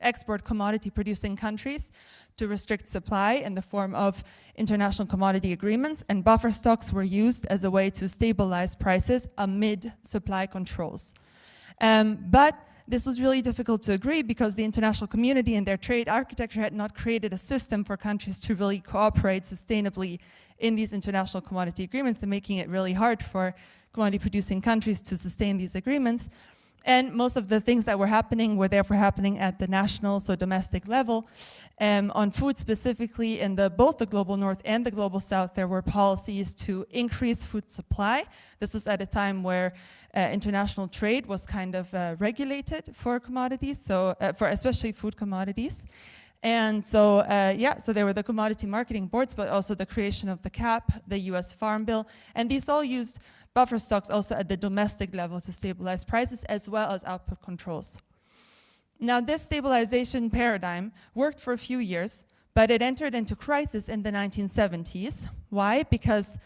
export commodity producing countries to restrict supply in the form of international commodity agreements, and buffer stocks were used as a way to stabilize prices amid supply controls. But this was really difficult to agree because the international community and their trade architecture had not created a system for countries to really cooperate sustainably in these international commodity agreements, and making it really hard for commodity producing countries to sustain these agreements. And most of the things that were happening were therefore happening at the national, so domestic level. On food specifically, in both the global north and the global south, there were policies to increase food supply. This was at a time where international trade was kind of regulated for commodities, so for especially food commodities. And so, so there were the commodity marketing boards, but also the creation of the CAP, the US Farm Bill, and these all used buffer stocks also at the domestic level to stabilize prices as well as output controls. Now, this stabilization paradigm worked for a few years, but it entered into crisis in the 1970s. Why? Because,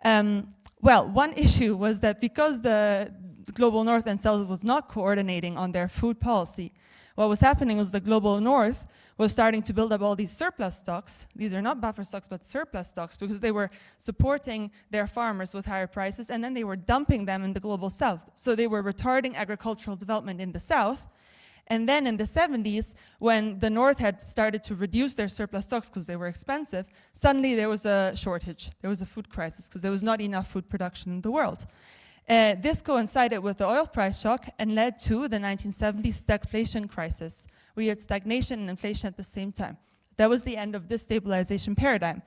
one issue was that because the global north and south was not coordinating on their food policy, what was happening was the global north was starting to build up all these surplus stocks. These are not buffer stocks, but surplus stocks, because they were supporting their farmers with higher prices, and then they were dumping them in the global south. So they were retarding agricultural development in the south. And then in the 70s, when the north had started to reduce their surplus stocks because they were expensive, suddenly there was a shortage. There was a food crisis because there was not enough food production in the world. This coincided with the oil price shock and led to the 1970s stagflation crisis, where you had stagnation and inflation at the same time. That was the end of this stabilization paradigm.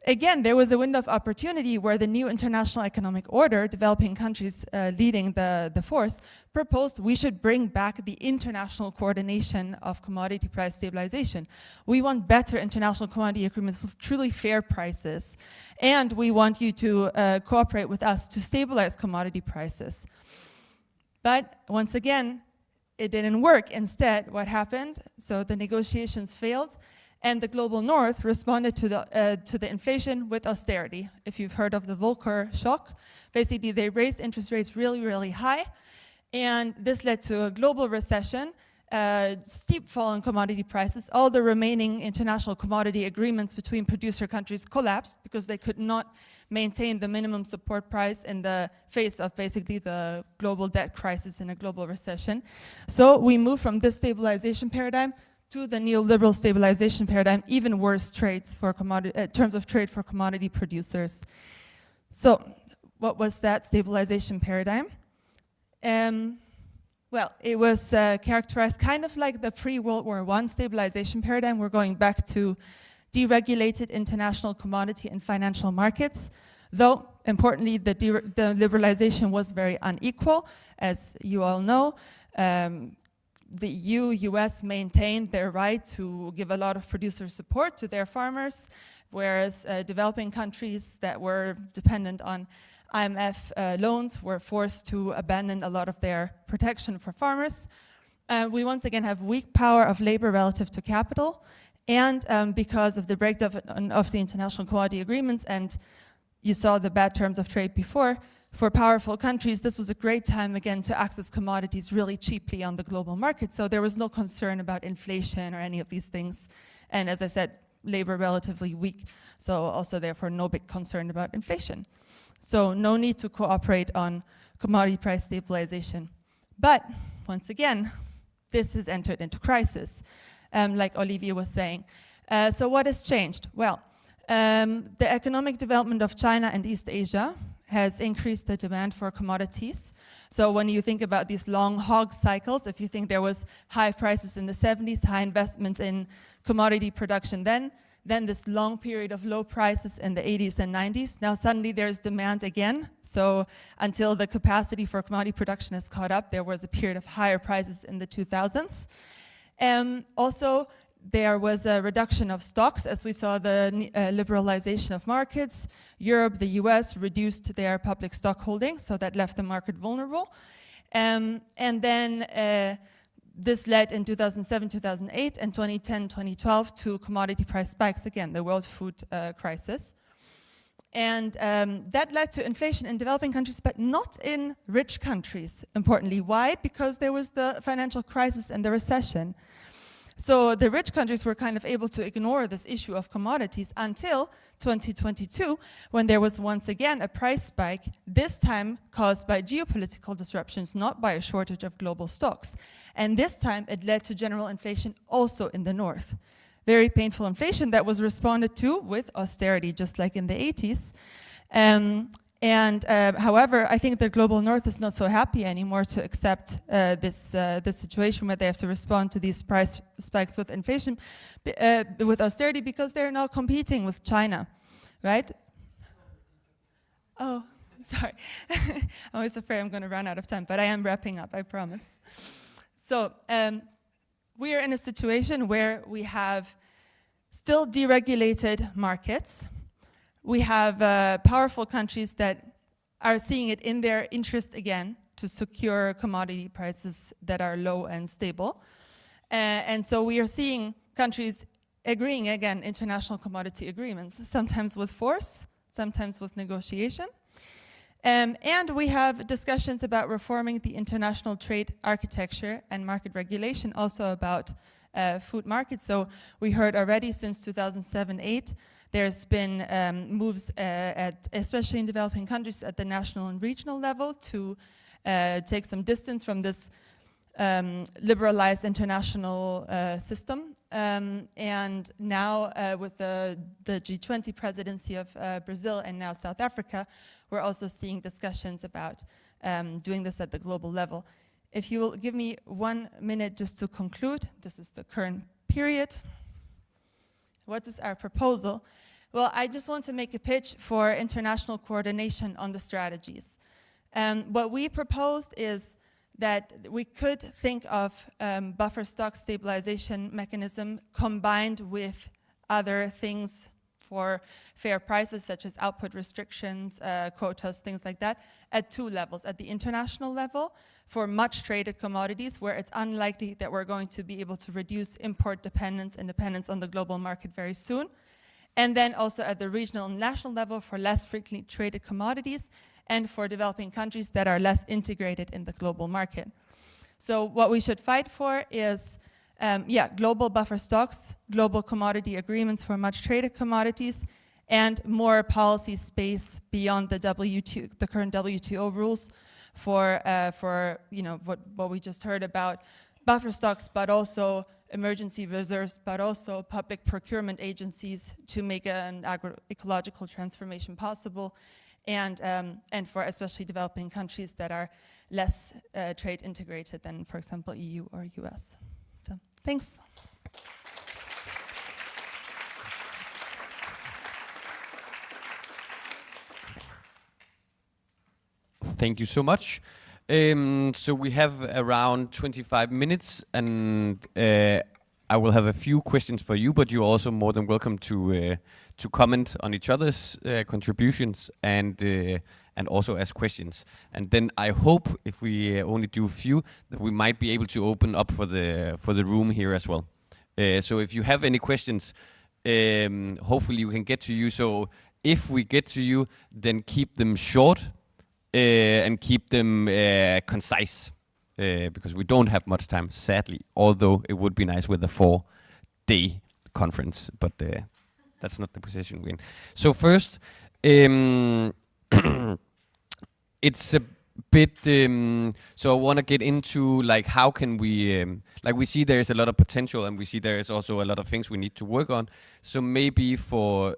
Again, there was a window of opportunity where the new international economic order, developing countries leading the force, proposed we should bring back the international coordination of commodity price stabilization. We want better international commodity agreements with truly fair prices, and we want you to cooperate with us to stabilize commodity prices. But once again, it didn't work. Instead, what happened? So the negotiations failed, and the global north responded to the inflation with austerity. If you've heard of the Volcker shock, basically they raised interest rates really, really high, and this led to a global recession, steep fall in commodity prices. All the remaining international commodity agreements between producer countries collapsed because they could not maintain the minimum support price in the face of basically the global debt crisis in a global recession. So we moved from this stabilization paradigm to the neoliberal stabilization paradigm, even worse trades for terms of trade for commodity producers. So what was that stabilization paradigm? It was characterized kind of like the pre-World War I stabilization paradigm. We're going back to deregulated international commodity and financial markets, though importantly the liberalization was very unequal, as you all know. The EU, US maintained their right to give a lot of producer support to their farmers, whereas developing countries that were dependent on IMF loans were forced to abandon a lot of their protection for farmers. We once again have weak power of labor relative to capital, and because of the breakdown of the international commodity agreements, and you saw the bad terms of trade before, for powerful countries, this was a great time again to access commodities really cheaply on the global market. So there was no concern about inflation or any of these things. And as I said, labor relatively weak. So also therefore no big concern about inflation. So no need to cooperate on commodity price stabilization. But once again, this has entered into crisis, like Olivier was saying. So what has changed? Well, the economic development of China and East Asia has increased the demand for commodities. So when you think about these long hog cycles, if you think there was high prices in the 70s, high investments in commodity production then this long period of low prices in the 80s and 90s, now suddenly there's demand again. So until the capacity for commodity production has caught up, there was a period of higher prices in the 2000s. Also, there was a reduction of stocks as we saw the liberalization of markets. Europe, the US reduced their public stock holdings, so that left the market vulnerable. And then this led in 2007, 2008, and 2010, 2012 to commodity price spikes again, the world food crisis. And that led to inflation in developing countries, but not in rich countries, importantly. Why? Because there was the financial crisis and the recession. So the rich countries were kind of able to ignore this issue of commodities until 2022, when there was once again a price spike, this time caused by geopolitical disruptions, not by a shortage of global stocks. And this time it led to general inflation also in the north. Very painful inflation that was responded to with austerity, just like in the 80s. However, I think the global north is not so happy anymore to accept this situation where they have to respond to these price spikes with inflation, with austerity, because they're now competing with China, right? Oh, sorry. I'm always afraid I'm going to run out of time, but I am wrapping up, I promise. So we are in a situation where we have still deregulated markets. We have powerful countries that are seeing it in their interest again to secure commodity prices that are low and stable. And so we are seeing countries agreeing, again, international commodity agreements, sometimes with force, sometimes with negotiation. And we have discussions about reforming the international trade architecture and market regulation, also about food markets. So we heard already since 2007-8, there's been moves, especially in developing countries, at the national and regional level to take some distance from this liberalized international system. And now with the G20 presidency of Brazil and now South Africa, we're also seeing discussions about doing this at the global level. If you will give me 1 minute just to conclude, this is the current period. What is our proposal? Well, I just want to make a pitch for international coordination on the strategies. What we proposed is that we could think of buffer stock stabilization mechanism combined with other things for fair prices, such as output restrictions, quotas, things like that, at 2 levels. At the international level, for much traded commodities, where it's unlikely that we're going to be able to reduce import dependence and dependence on the global market very soon. And then also at the regional and national level for less frequently traded commodities and for developing countries that are less integrated in the global market. So what we should fight for is global buffer stocks, global commodity agreements for much traded commodities, and more policy space beyond the WTO, the current WTO rules for what we just heard about buffer stocks, but also emergency reserves, but also public procurement agencies to make an agroecological transformation possible, and for especially developing countries that are less trade integrated than, for example, EU or US. So, thanks. Thank you so much. So we have around 25 minutes, and I will have a few questions for you, but you're also more than welcome to comment on each other's contributions and also ask questions. And then I hope, if we only do a few, that we might be able to open up for the room here as well. So if you have any questions, hopefully we can get to you. So if we get to you, then keep them short. And keep them concise, because we don't have much time, sadly, although it would be nice with a 4-day conference, but that's not the position we're in. So first, it's a bit, so I want to get into like how can we, like we see there's a lot of potential and we see there is also a lot of things we need to work on. So maybe for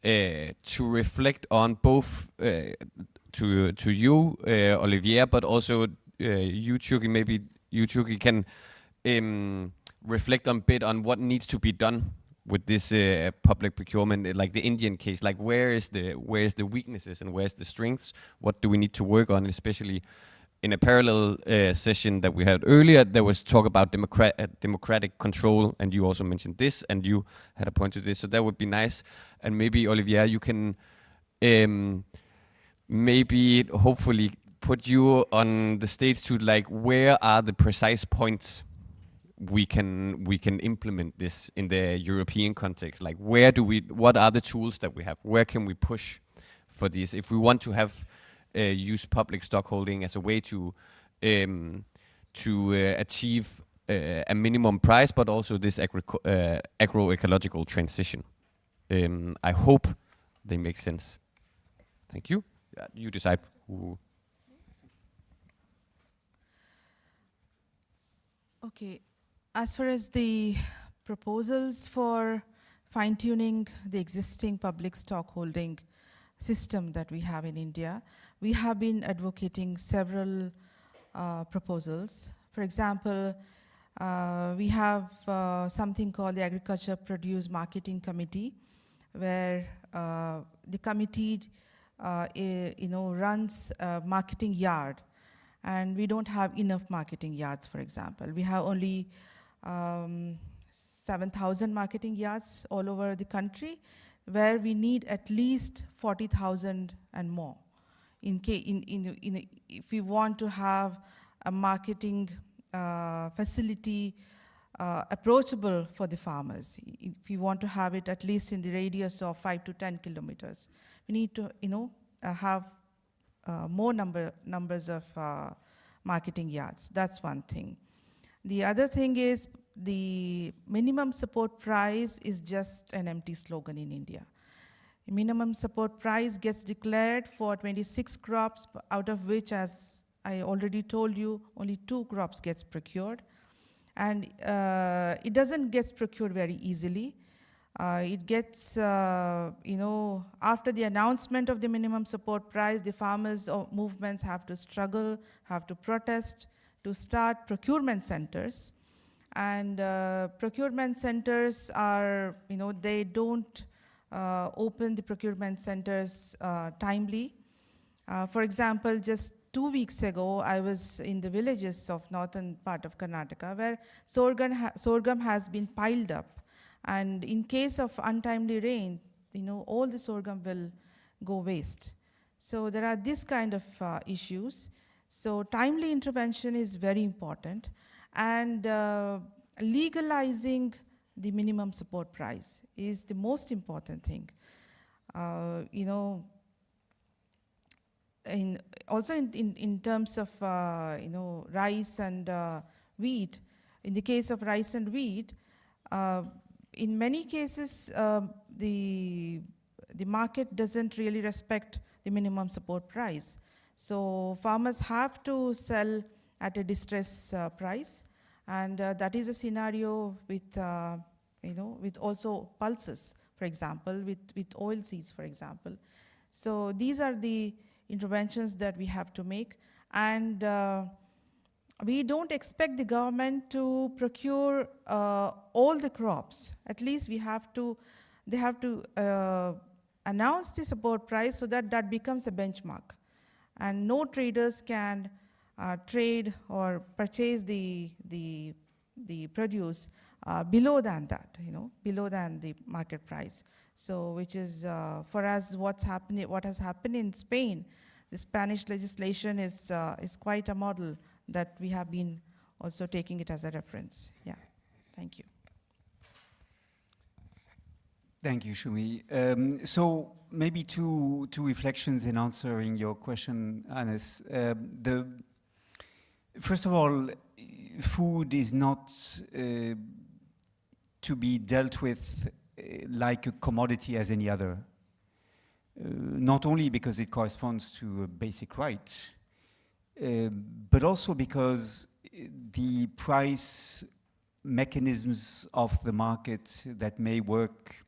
to reflect on both to you, Olivier, but also you, Chucky. Maybe you, Chucky, can reflect a bit on what needs to be done with this public procurement, like the Indian case. Like where is the weaknesses and where's the strengths? What do we need to work on, especially in a parallel session that we had earlier? There was talk about democratic control, and you also mentioned this, and you had a point to this, so that would be nice. And maybe, Olivier, you can maybe hopefully put you on the stage to like where are the precise points we can implement this in the European context. Like what are the tools that we have? Where can we push for this if we want to have use public stockholding as a way to achieve a minimum price, but also this agroecological transition. I hope they make sense. Thank you. You decide who. Okay, as far as the proposals for fine-tuning the existing public stockholding system that we have in India, we have been advocating several proposals. For example, we have something called the Agriculture Produce Marketing Committee, where the committee runs a marketing yard, and we don't have enough marketing yards, for example. We have only 7,000 marketing yards all over the country, where we need at least 40,000 and more. If we want to have a marketing facility approachable for the farmers, if we want to have it at least in the radius of 5 to 10 kilometers, we need to have more numbers of marketing yards. That's one thing. The other thing is the minimum support price is just an empty slogan in India. Minimum support price gets declared for 26 crops, out of which, as I already told you, only 2 crops gets procured. And it doesn't get procured very easily. It gets, after the announcement of the minimum support price, the farmers or movements have to struggle, have to protest, to start procurement centers. And procurement centers are, they don't open the procurement centers timely. For example, just 2 weeks ago, I was in the villages of northern part of Karnataka, where sorghum has been piled up. And in case of untimely rain, all the sorghum will go waste. So there are this kind of issues. So timely intervention is very important. And legalizing the minimum support price is the most important thing. Also in terms of rice and wheat, in the case of rice and wheat, in many cases the market doesn't really respect the minimum support price. So farmers have to sell at a distress price, and that is a scenario with with also pulses, for example, with oil seeds, for example. So these are the interventions that we have to make, and we don't expect the government to procure all the crops. At least they have to announce the support price so that that becomes a benchmark, and no traders can trade or purchase the produce below than that, below than the market price. So, which is for us, what has happened in Spain. The Spanish legislation is quite a model that we have been also taking it as a reference. Yeah, thank you. Thank you, Shumi. So maybe two reflections in answering your question, Anas. First of all, food is not to be dealt with like a commodity as any other. Not only because it corresponds to a basic right, but also because the price mechanisms of the market that may work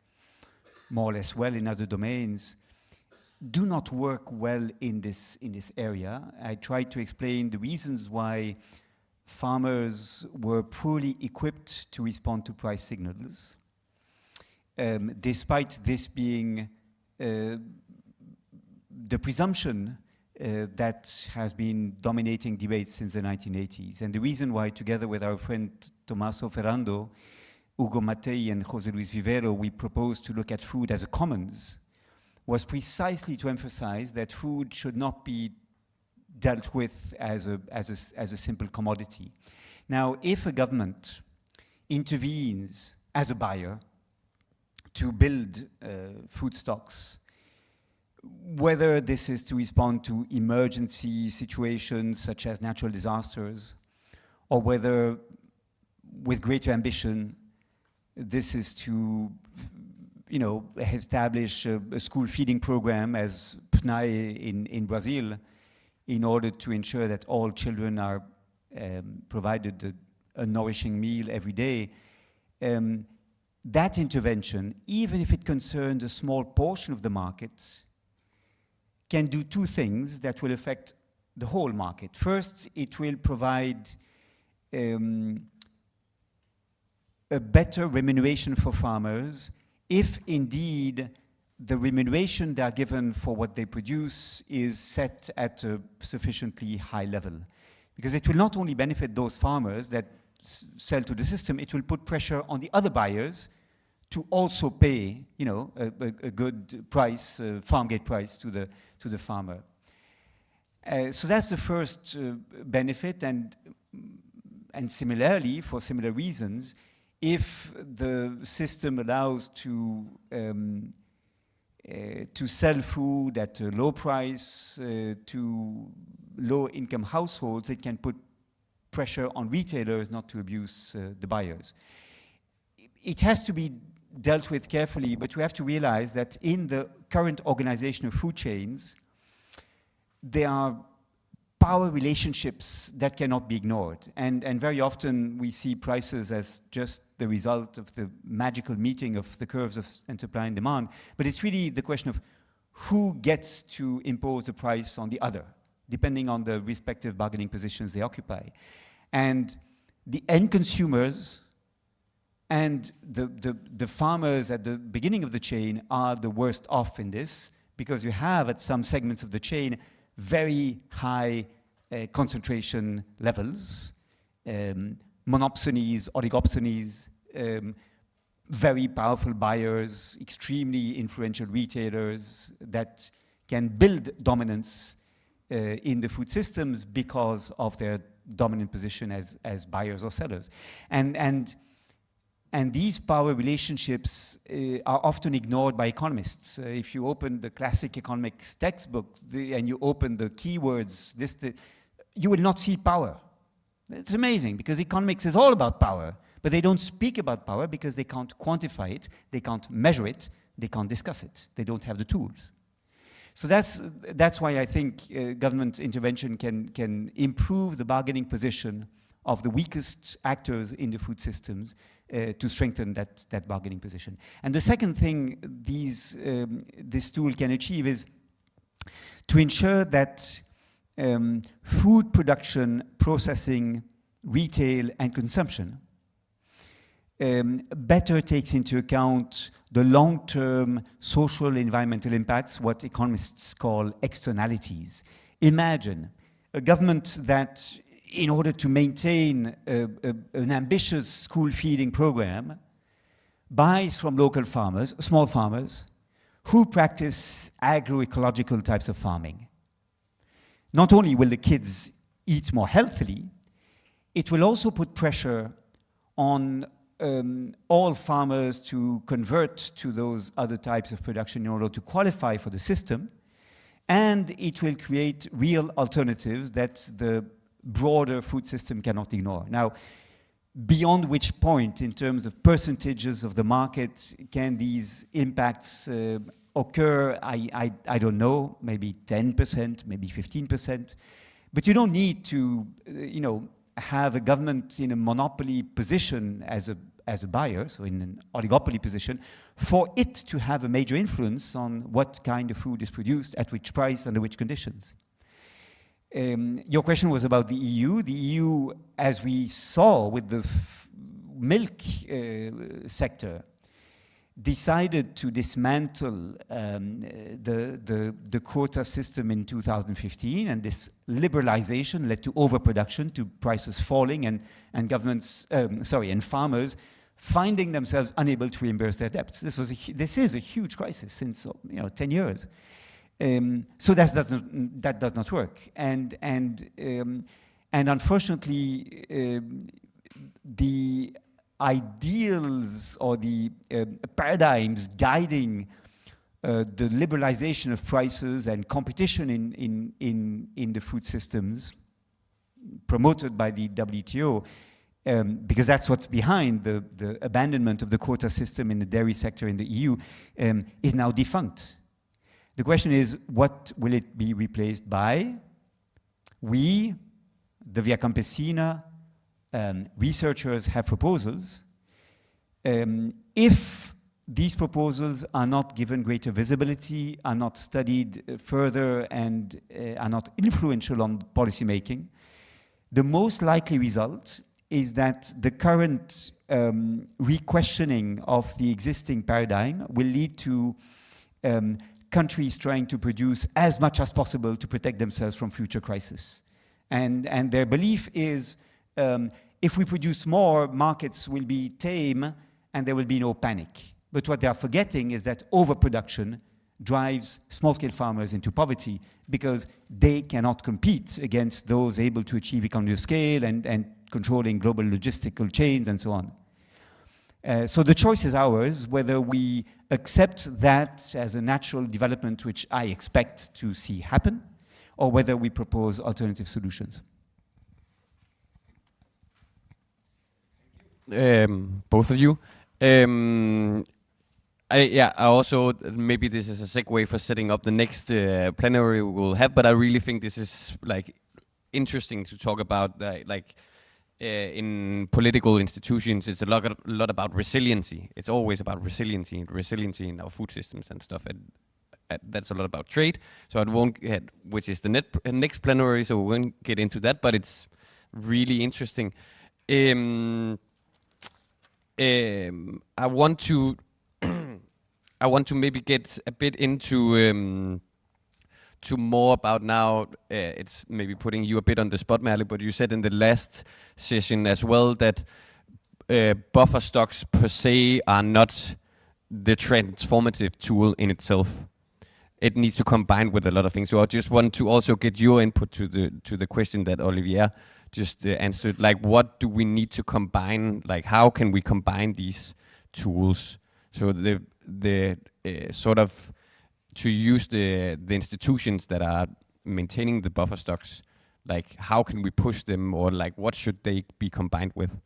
more or less well in other domains do not work well in this area. I tried to explain the reasons why farmers were poorly equipped to respond to price signals, despite this being the presumption that has been dominating debates since the 1980s. And the reason why, together with our friend Tommaso Ferrando, Ugo Mattei and José Luis Vivero, we proposed to look at food as a commons, was precisely to emphasize that food should not be dealt with as a simple commodity. Now, if a government intervenes as a buyer to build food stocks, whether this is to respond to emergency situations such as natural disasters, or whether with greater ambition, this is to, establish a school feeding program as PNAE in Brazil, in order to ensure that all children are provided a nourishing meal every day. That intervention, even if it concerns a small portion of the market, can do two things that will affect the whole market. First, it will provide a better remuneration for farmers if indeed the remuneration they are given for what they produce is set at a sufficiently high level. Because it will not only benefit those farmers that sell to the system, it will put pressure on the other buyers to also pay, a good price, farm gate price to the farmer. So that's the first benefit, and similarly, for similar reasons, if the system allows to sell food at a low price to low-income households, it can put pressure on retailers not to abuse the buyers. It has to be dealt with carefully, but we have to realize that in the current organization of food chains, there are power relationships that cannot be ignored. And very often we see prices as just the result of the magical meeting of the curves of supply and demand. But it's really the question of who gets to impose the price on the other, depending on the respective bargaining positions they occupy. And the end consumers and the farmers at the beginning of the chain are the worst off in this, because you have at some segments of the chain very high concentration levels, monopsonies, oligopsonies, very powerful buyers, extremely influential retailers that can build dominance in the food systems because of their dominant position as buyers or sellers. And these power relationships are often ignored by economists. If you open the classic economics textbooks and you open the keywords listed, you will not see power. It's amazing, because economics is all about power, but they don't speak about power because they can't quantify it, they can't measure it, they can't discuss it. They don't have the tools. So that's why I think government intervention can improve the bargaining position of the weakest actors in the food systems to strengthen that bargaining position. And the second thing this tool can achieve is to ensure that food production, processing, retail, and consumption better takes into account the long-term social environmental impacts, what economists call externalities. Imagine a government that, in order to maintain an ambitious school feeding program, buys from local farmers, small farmers, who practice agroecological types of farming. Not only will the kids eat more healthily, it will also put pressure on all farmers to convert to those other types of production in order to qualify for the system, and it will create real alternatives that the broader food system cannot ignore. Now, beyond which point, in terms of percentages of the market, can these impacts occur? I don't know, maybe 10%, maybe 15%. But you don't need to, have a government in a monopoly position as a buyer, so in an oligopoly position, for it to have a major influence on what kind of food is produced, at which price, under which conditions. Your question was about the EU. The EU, as we saw with the milk sector, decided to dismantle the quota system in 2015, and this liberalization led to overproduction, to prices falling, and governments, and farmers finding themselves unable to reimburse their debts. This is a huge crisis since 10 years. So that does not work, and unfortunately, the ideals or the paradigms guiding the liberalization of prices and competition in the food systems promoted by the WTO because that's what's behind the abandonment of the quota system in the dairy sector in the EU, is now defunct. The question is, what will it be replaced by? We, the Via Campesina, researchers have proposals. If these proposals are not given greater visibility, are not studied further, and are not influential on policy making, the most likely result is that the current re-questioning of the existing paradigm will lead to countries trying to produce as much as possible to protect themselves from future crisis. And their belief is, if we produce more, markets will be tame and there will be no panic. But what they are forgetting is that overproduction drives small-scale farmers into poverty because they cannot compete against those able to achieve economy of scale and controlling global logistical chains and so on. So the choice is ours, whether we accept that as a natural development, which I expect to see happen, or whether we propose alternative solutions. Both of you. I also, maybe this is a segue for setting up the next plenary we will have, but I really think this is like interesting to talk about. In political institutions, it's a lot about resiliency. It's always about resiliency in our food systems and stuff. And that's a lot about trade. So I won't get, which is the next plenary, so we won't get into that, but it's really interesting. I want to maybe get a bit into to more about now. It's maybe putting you a bit on the spot, Merle, but you said in the last session as well that buffer stocks per se are not the transformative tool in itself. It needs to combine with a lot of things. So I just want to also get your input to the question that Olivier just answered. Like, what do we need to combine? Like, how can we combine these tools? So the sort of to use the institutions that are maintaining the buffer stocks, like how can we push them, or like what should they be combined with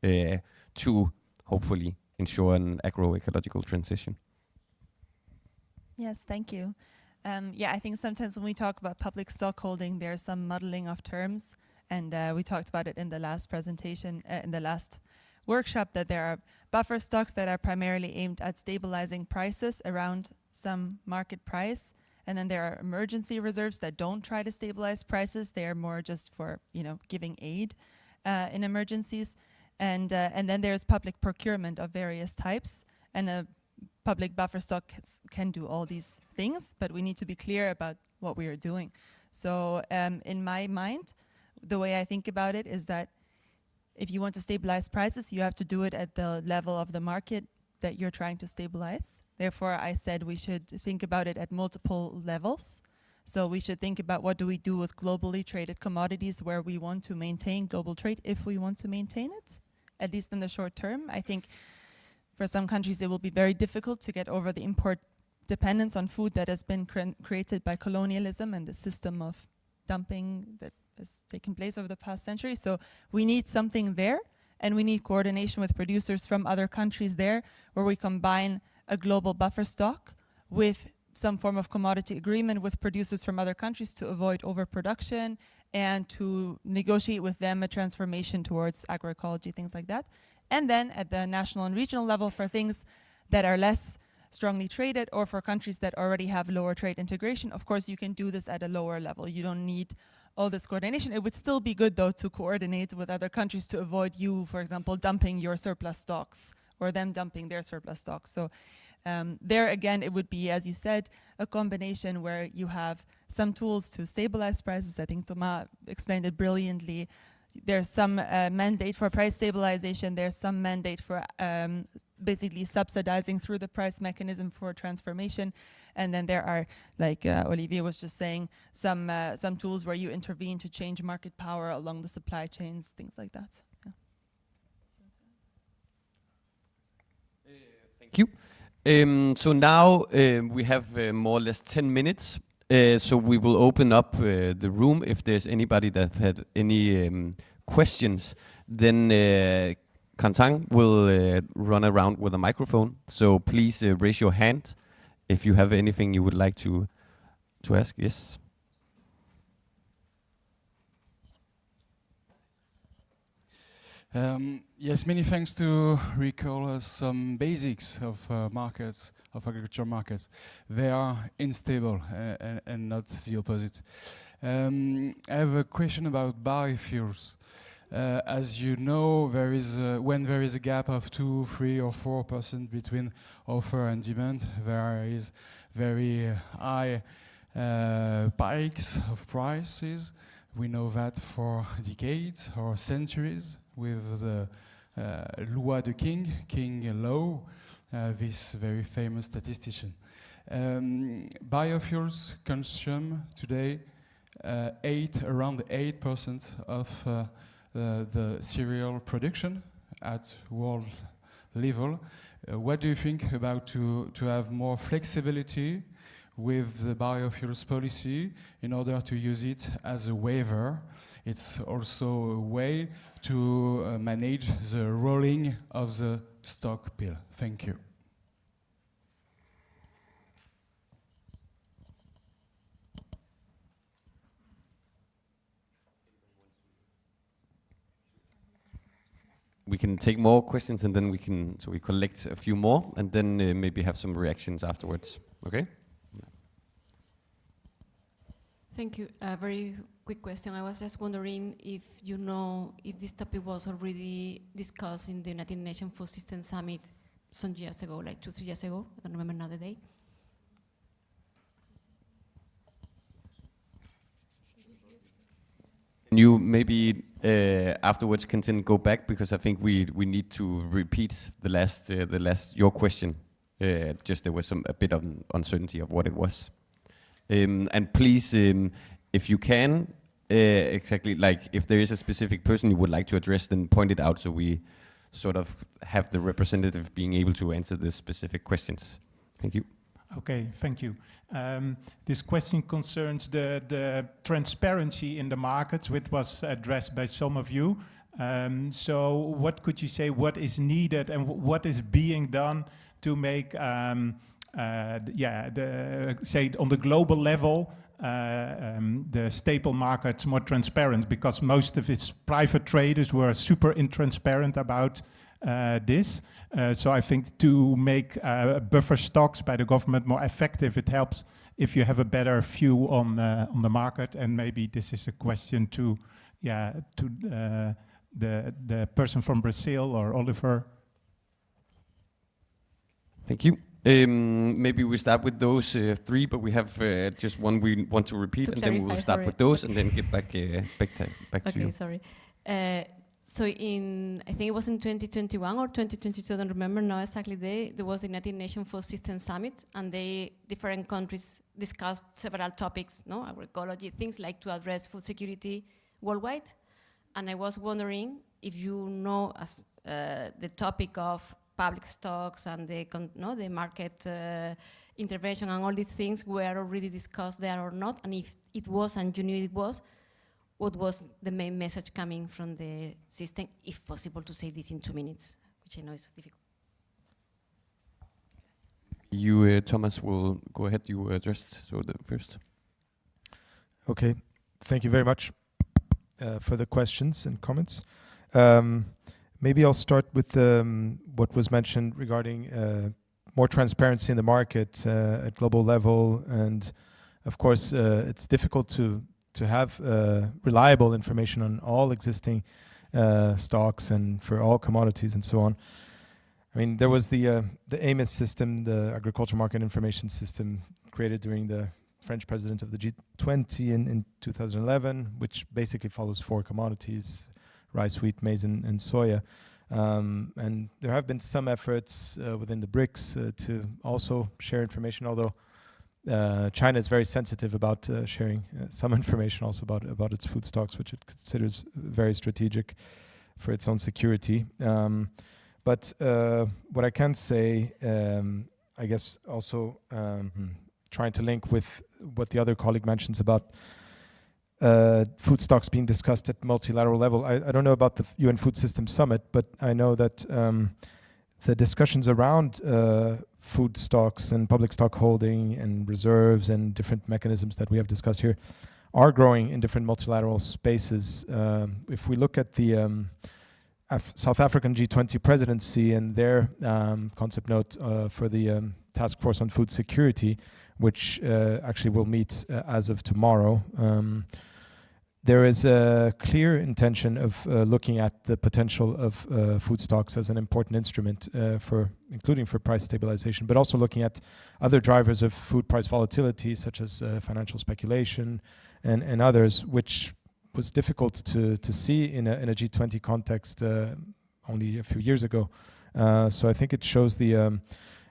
to hopefully ensure an agroecological transition? Yes, thank you. Yeah, I think sometimes when we talk about public stockholding, there's some muddling of terms, and we talked about it in the last presentation, in the last workshop, that there are buffer stocks that are primarily aimed at stabilizing prices around some market price, and then there are emergency reserves that don't try to stabilize prices. They are more just for, giving aid in emergencies, and then there's public procurement of various types, and a public buffer stock can do all these things, but we need to be clear about what we are doing. So in my mind, the way I think about it is that if you want to stabilize prices, you have to do it at the level of the market that you're trying to stabilize. Therefore, I said we should think about it at multiple levels. So we should think about what do we do with globally traded commodities where we want to maintain global trade, if we want to maintain it, at least in the short term. I think for some countries it will be very difficult to get over the import dependence on food that has been created by colonialism and the system of dumping that has taken place over the past century. So we need something there, and we need coordination with producers from other countries there, where we combine a global buffer stock with some form of commodity agreement with producers from other countries to avoid overproduction and to negotiate with them a transformation towards agroecology, things like that. And then at the national and regional level, for things that are less strongly traded, or for countries that already have lower trade integration, of course you can do this at a lower level. You don't need all this coordination. It would still be good, though, to coordinate with other countries to avoid you, for example, dumping your surplus stocks or them dumping their surplus stocks. So there again, it would be, as you said, a combination where you have some tools to stabilize prices. I think Thomas explained it brilliantly. There's some mandate for price stabilization. There's some mandate for basically subsidizing through the price mechanism for transformation. And then there are, like Olivier was just saying, some tools where you intervene to change market power along the supply chains, things like that. Yeah. Thank you. So now we have more or less 10 minutes. So we will open up the room if there's anybody that had any questions, then Kantang will run around with a microphone. So please raise your hand if you have anything you would like to ask. Yes. Yes, many thanks to recall us some basics of markets, of agriculture markets. They are unstable and not the opposite. I have a question about biofuels. As you know, there is when there is a gap of 2, 3, or 4% between offer and demand, there is very high spikes of prices. We know that for decades or centuries with the Loi de King law, this very famous statistician. Biofuels consume today around 8% of the cereal production at world level. What do you think about to have more flexibility with the biofuels policy in order to use it as a waiver? It's also a way to manage the rolling of the stock bill. Thank you. We can take more questions and then we collect a few more and then maybe have some reactions afterwards. Okay? Thank you. A very quick question. I was just wondering if you know if this topic was already discussed in the United Nations Food System Summit some years ago, like 2-3 years ago. I don't remember now the day. Can you maybe afterwards go back, because I think we need to repeat the last your question. Just there was a bit of uncertainty of what it was. And please, if you can, exactly like if there is a specific person you would like to address, then point it out so we sort of have the representative being able to answer the specific questions. Thank you. Okay, thank you. This question concerns the transparency in the markets, which was addressed by some of you. So what could you say, what is needed and what is being done to make, say on the global level, the staple markets more transparent, because most of its private traders were super intransparent about this. So I think to make buffer stocks by the government more effective, it helps if you have a better view on the market. And maybe this is a question to the person from Brazil or Oliver. Thank you. Maybe we start with those three, but we have just one we want to repeat, and then we will start with those, and then get back to you. Okay, sorry. So I think it was in 2021 or 2022, I don't remember now exactly the day, there was the United Nations Food System Summit, and different countries discussed several topics, agroecology, things like to address food security worldwide. And I was wondering if you know as the topic of public stocks and the market intervention and all these things were already discussed there or not, and if it was and you knew it was, what was the main message coming from the system, if possible to say this in 2 minutes, which I know is difficult. You, Thomas, will go ahead, you addressed the first. Okay, thank you very much for the questions and comments. Maybe I'll start with what was mentioned regarding more transparency in the market at global level, and of course it's difficult to have reliable information on all existing stocks and for all commodities and so on. I mean, there was the AMIS system, the Agricultural Market Information System, created during the French president of the G20 in 2011, which basically follows 4 commodities: rice, wheat, maize, and soya. And there have been some efforts within the BRICS to also share information, although China is very sensitive about sharing some information also about its food stocks, which it considers very strategic for its own security. But what I can say, I guess also trying to link with what the other colleague mentions about food stocks being discussed at multilateral level. I don't know about the UN Food Systems Summit, but I know that the discussions around food stocks and public stock holding and reserves and different mechanisms that we have discussed here are growing in different multilateral spaces. If we look at the South African G20 presidency and their concept note for the Task Force on Food Security, which actually will meet as of tomorrow, there is a clear intention of looking at the potential of food stocks as an important instrument including for price stabilization, but also looking at other drivers of food price volatility, such as financial speculation and others, which was difficult to see in a G20 context only a few years ago. So I think it shows the,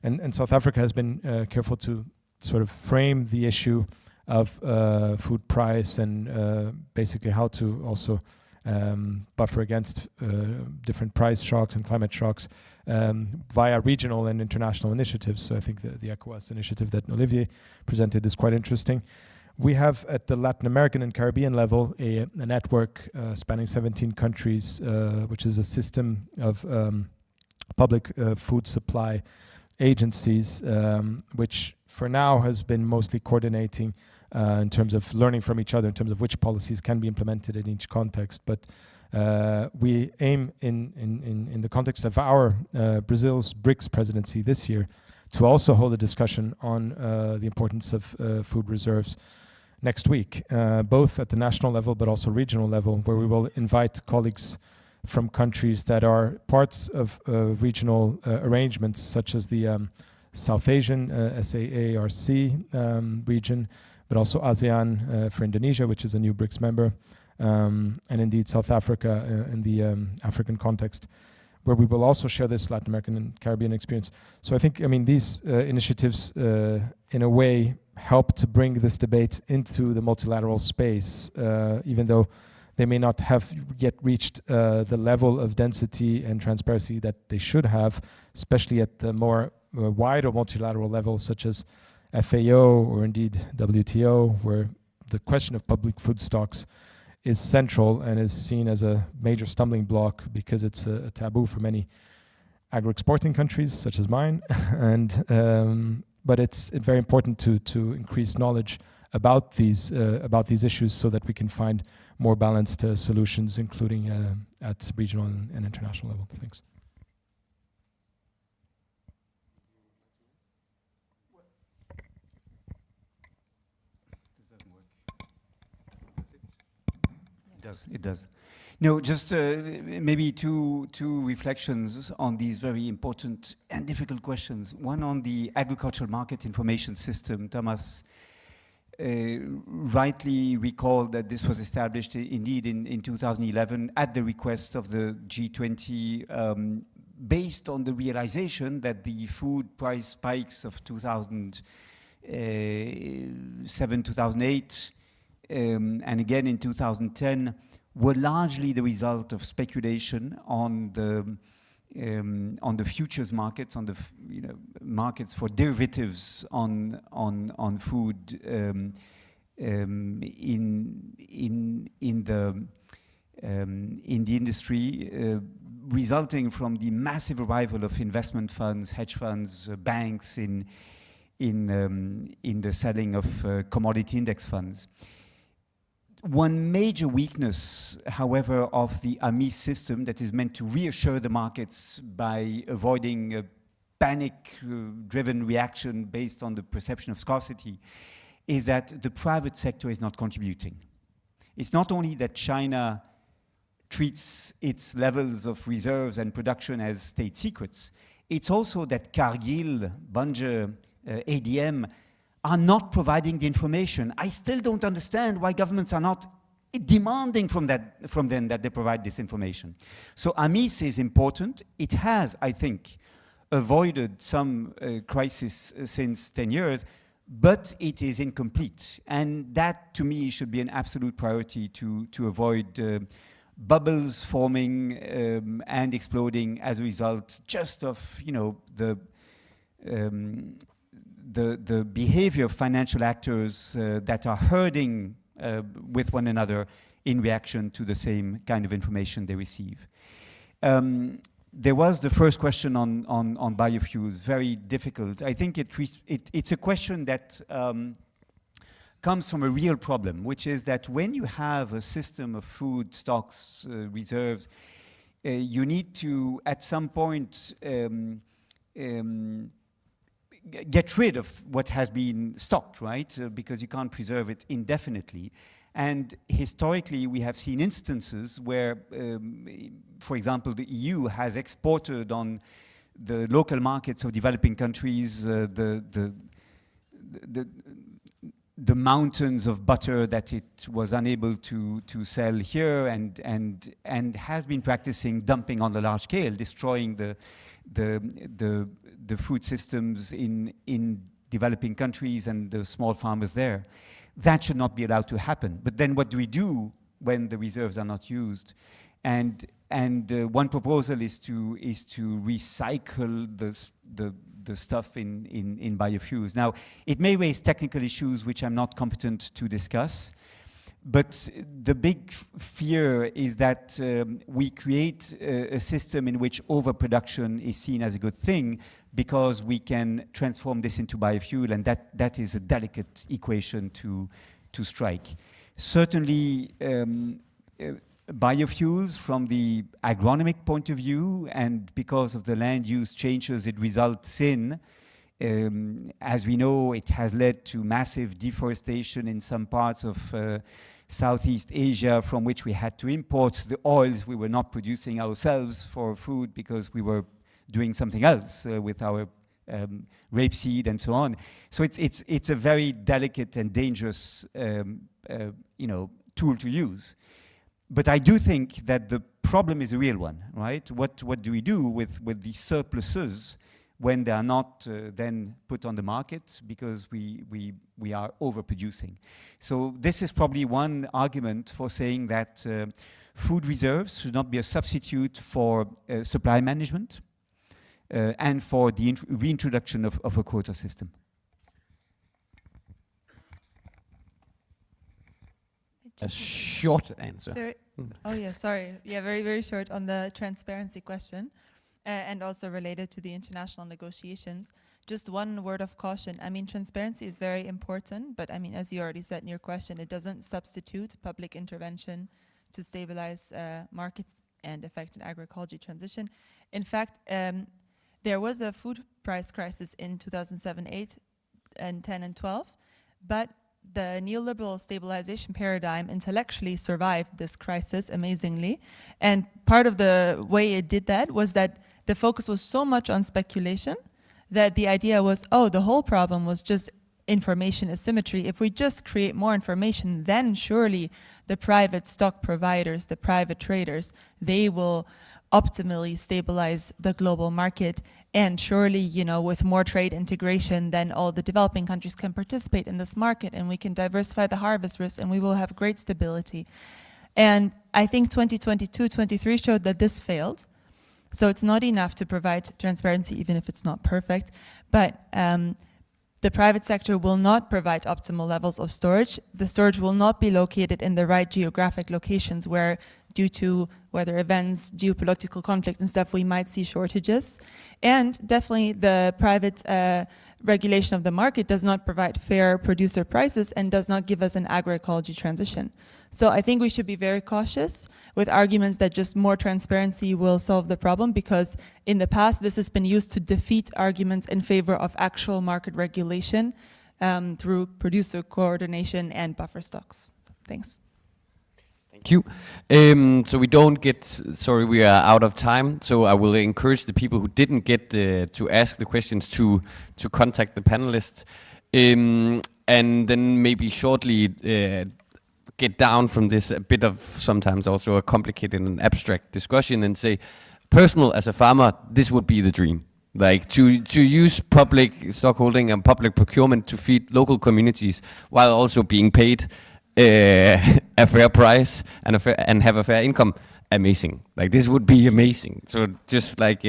and South Africa has been careful to sort of frame the issue of food price and basically how to also buffer against different price shocks and climate shocks via regional and international initiatives. So I think the ECOWAS initiative that Olivier presented is quite interesting. We have at the Latin American and Caribbean level a network spanning 17 countries, which is a system of public food supply agencies, which for now has been mostly coordinating in terms of learning from each other, in terms of which policies can be implemented in each context. But we aim in the context of our Brazil's BRICS presidency this year to also hold a discussion on the importance of food reserves next week, both at the national level but also regional level, where we will invite colleagues from countries that are parts of regional arrangements, such as the South Asian SAARC region, but also ASEAN for Indonesia, which is a new BRICS member, and indeed South Africa in the African context, where we will also share this Latin American and Caribbean experience. So I think, I mean, these initiatives in a way help to bring this debate into the multilateral space, even though they may not have yet reached the level of density and transparency that they should have, especially at the more wider multilateral level, such as FAO or indeed WTO, where the question of public food stocks is central and is seen as a major stumbling block because it's a taboo for many agro-exporting countries such as mine. And but it's very important to increase knowledge about these issues so that we can find more balanced solutions, including at regional and international levels. Thanks. It does. No, just maybe two reflections on these very important and difficult questions. One on the agricultural market information system. Thomas rightly recalled that this was established indeed in 2011 at the request of the G20, based on the realization that the food price spikes of 2007, 2008, and again in 2010 were largely the result of speculation on the futures markets, on the markets for derivatives on food in the industry, resulting from the massive arrival of investment funds, hedge funds, banks in the selling of commodity index funds. One major weakness, however, of the AMIS system that is meant to reassure the markets by avoiding a panic-driven reaction based on the perception of scarcity, is that the private sector is not contributing. It's not only that China treats its levels of reserves and production as state secrets, it's also that Cargill, Bunge, ADM are not providing the information. I still don't understand why governments are not demanding from them that they provide this information. So AMIS is important. It has, I think, avoided some crisis since 10 years, but it is incomplete. And that, to me, should be an absolute priority to avoid bubbles forming and exploding as a result just of, the behavior of financial actors that are herding with one another in reaction to the same kind of information they receive. There was the first question on biofuels, very difficult. I think it's a question that comes from a real problem, which is that when you have a system of food stocks, reserves, you need to, at some point, get rid of what has been stocked, right? Because you can't preserve it indefinitely. And historically, we have seen instances where, for example, the EU has exported on the local markets of developing countries the mountains of butter that it was unable to sell here, and has been practicing dumping on the large scale, destroying the food systems in developing countries and the small farmers there. That should not be allowed to happen. But then what do we do when the reserves are not used? And one proposal is to recycle the stuff in biofuels. Now, it may raise technical issues which I'm not competent to discuss, but the big fear is that we create a system in which overproduction is seen as a good thing because we can transform this into biofuel, and that is a delicate equation to strike. Certainly, biofuels from the agronomic point of view, and because of the land use changes it results in, as we know, it has led to massive deforestation in some parts of Southeast Asia, from which we had to import the oils we were not producing ourselves for food because we were doing something else with our rapeseed and so on. So it's a very delicate and dangerous tool to use. But I do think that the problem is a real one, right? What do we do with these surpluses when they are not then put on the market because we are overproducing? So this is probably one argument for saying that food reserves should not be a substitute for supply management and for the reintroduction of a quota system. A short answer. Oh yeah, sorry. Yeah, very, very short on the transparency question and also related to the international negotiations. Just one word of caution. I mean, transparency is very important, but I mean, as you already said in your question, it doesn't substitute public intervention to stabilize markets and effect an agroecology transition. In fact, there was a food price crisis in 2007, 8, and 10 and 12, but the neoliberal stabilization paradigm intellectually survived this crisis amazingly. And part of the way it did that was that the focus was so much on speculation that the idea was, oh, the whole problem was just information asymmetry. If we just create more information, then surely the private stock providers, the private traders, they will optimally stabilize the global market, and surely, you know, with more trade integration, then all the developing countries can participate in this market, and we can diversify the harvest risk, and we will have great stability. And I think 2022-23 showed that this failed. So it's not enough to provide transparency, even if it's not perfect, but the private sector will not provide optimal levels of storage. The storage will not be located in the right geographic locations where, due to weather events, geopolitical conflict and stuff, we might see shortages. And definitely the private regulation of the market does not provide fair producer prices and does not give us an agroecology transition. So I think we should be very cautious with arguments that just more transparency will solve the problem, because in the past this has been used to defeat arguments in favor of actual market regulation through producer coordination and buffer stocks. Thanks. Thank you. So we don't get, sorry, we are out of time. So I will encourage the people who didn't get to ask the questions to contact the panelists. And then maybe shortly get down from this a bit of sometimes also a complicated and abstract discussion and say, personal as a farmer, this would be the dream. Like to use public stockholding and public procurement to feed local communities while also being paid a fair price and have a fair income. Amazing. Like this would be amazing. So just like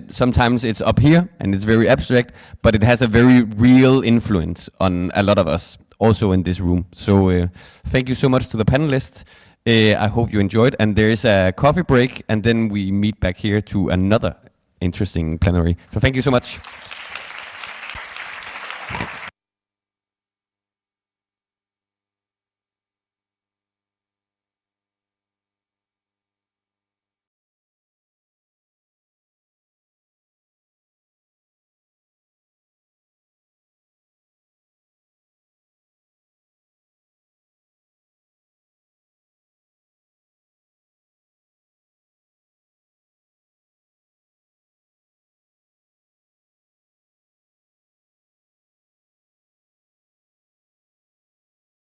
sometimes it's up here and it's very abstract, but it has a very real influence on a lot of us also in this room. So thank you so much to the panelists. I hope you enjoyed, and there is a coffee break, and then we meet back here to another interesting plenary. So thank you so much.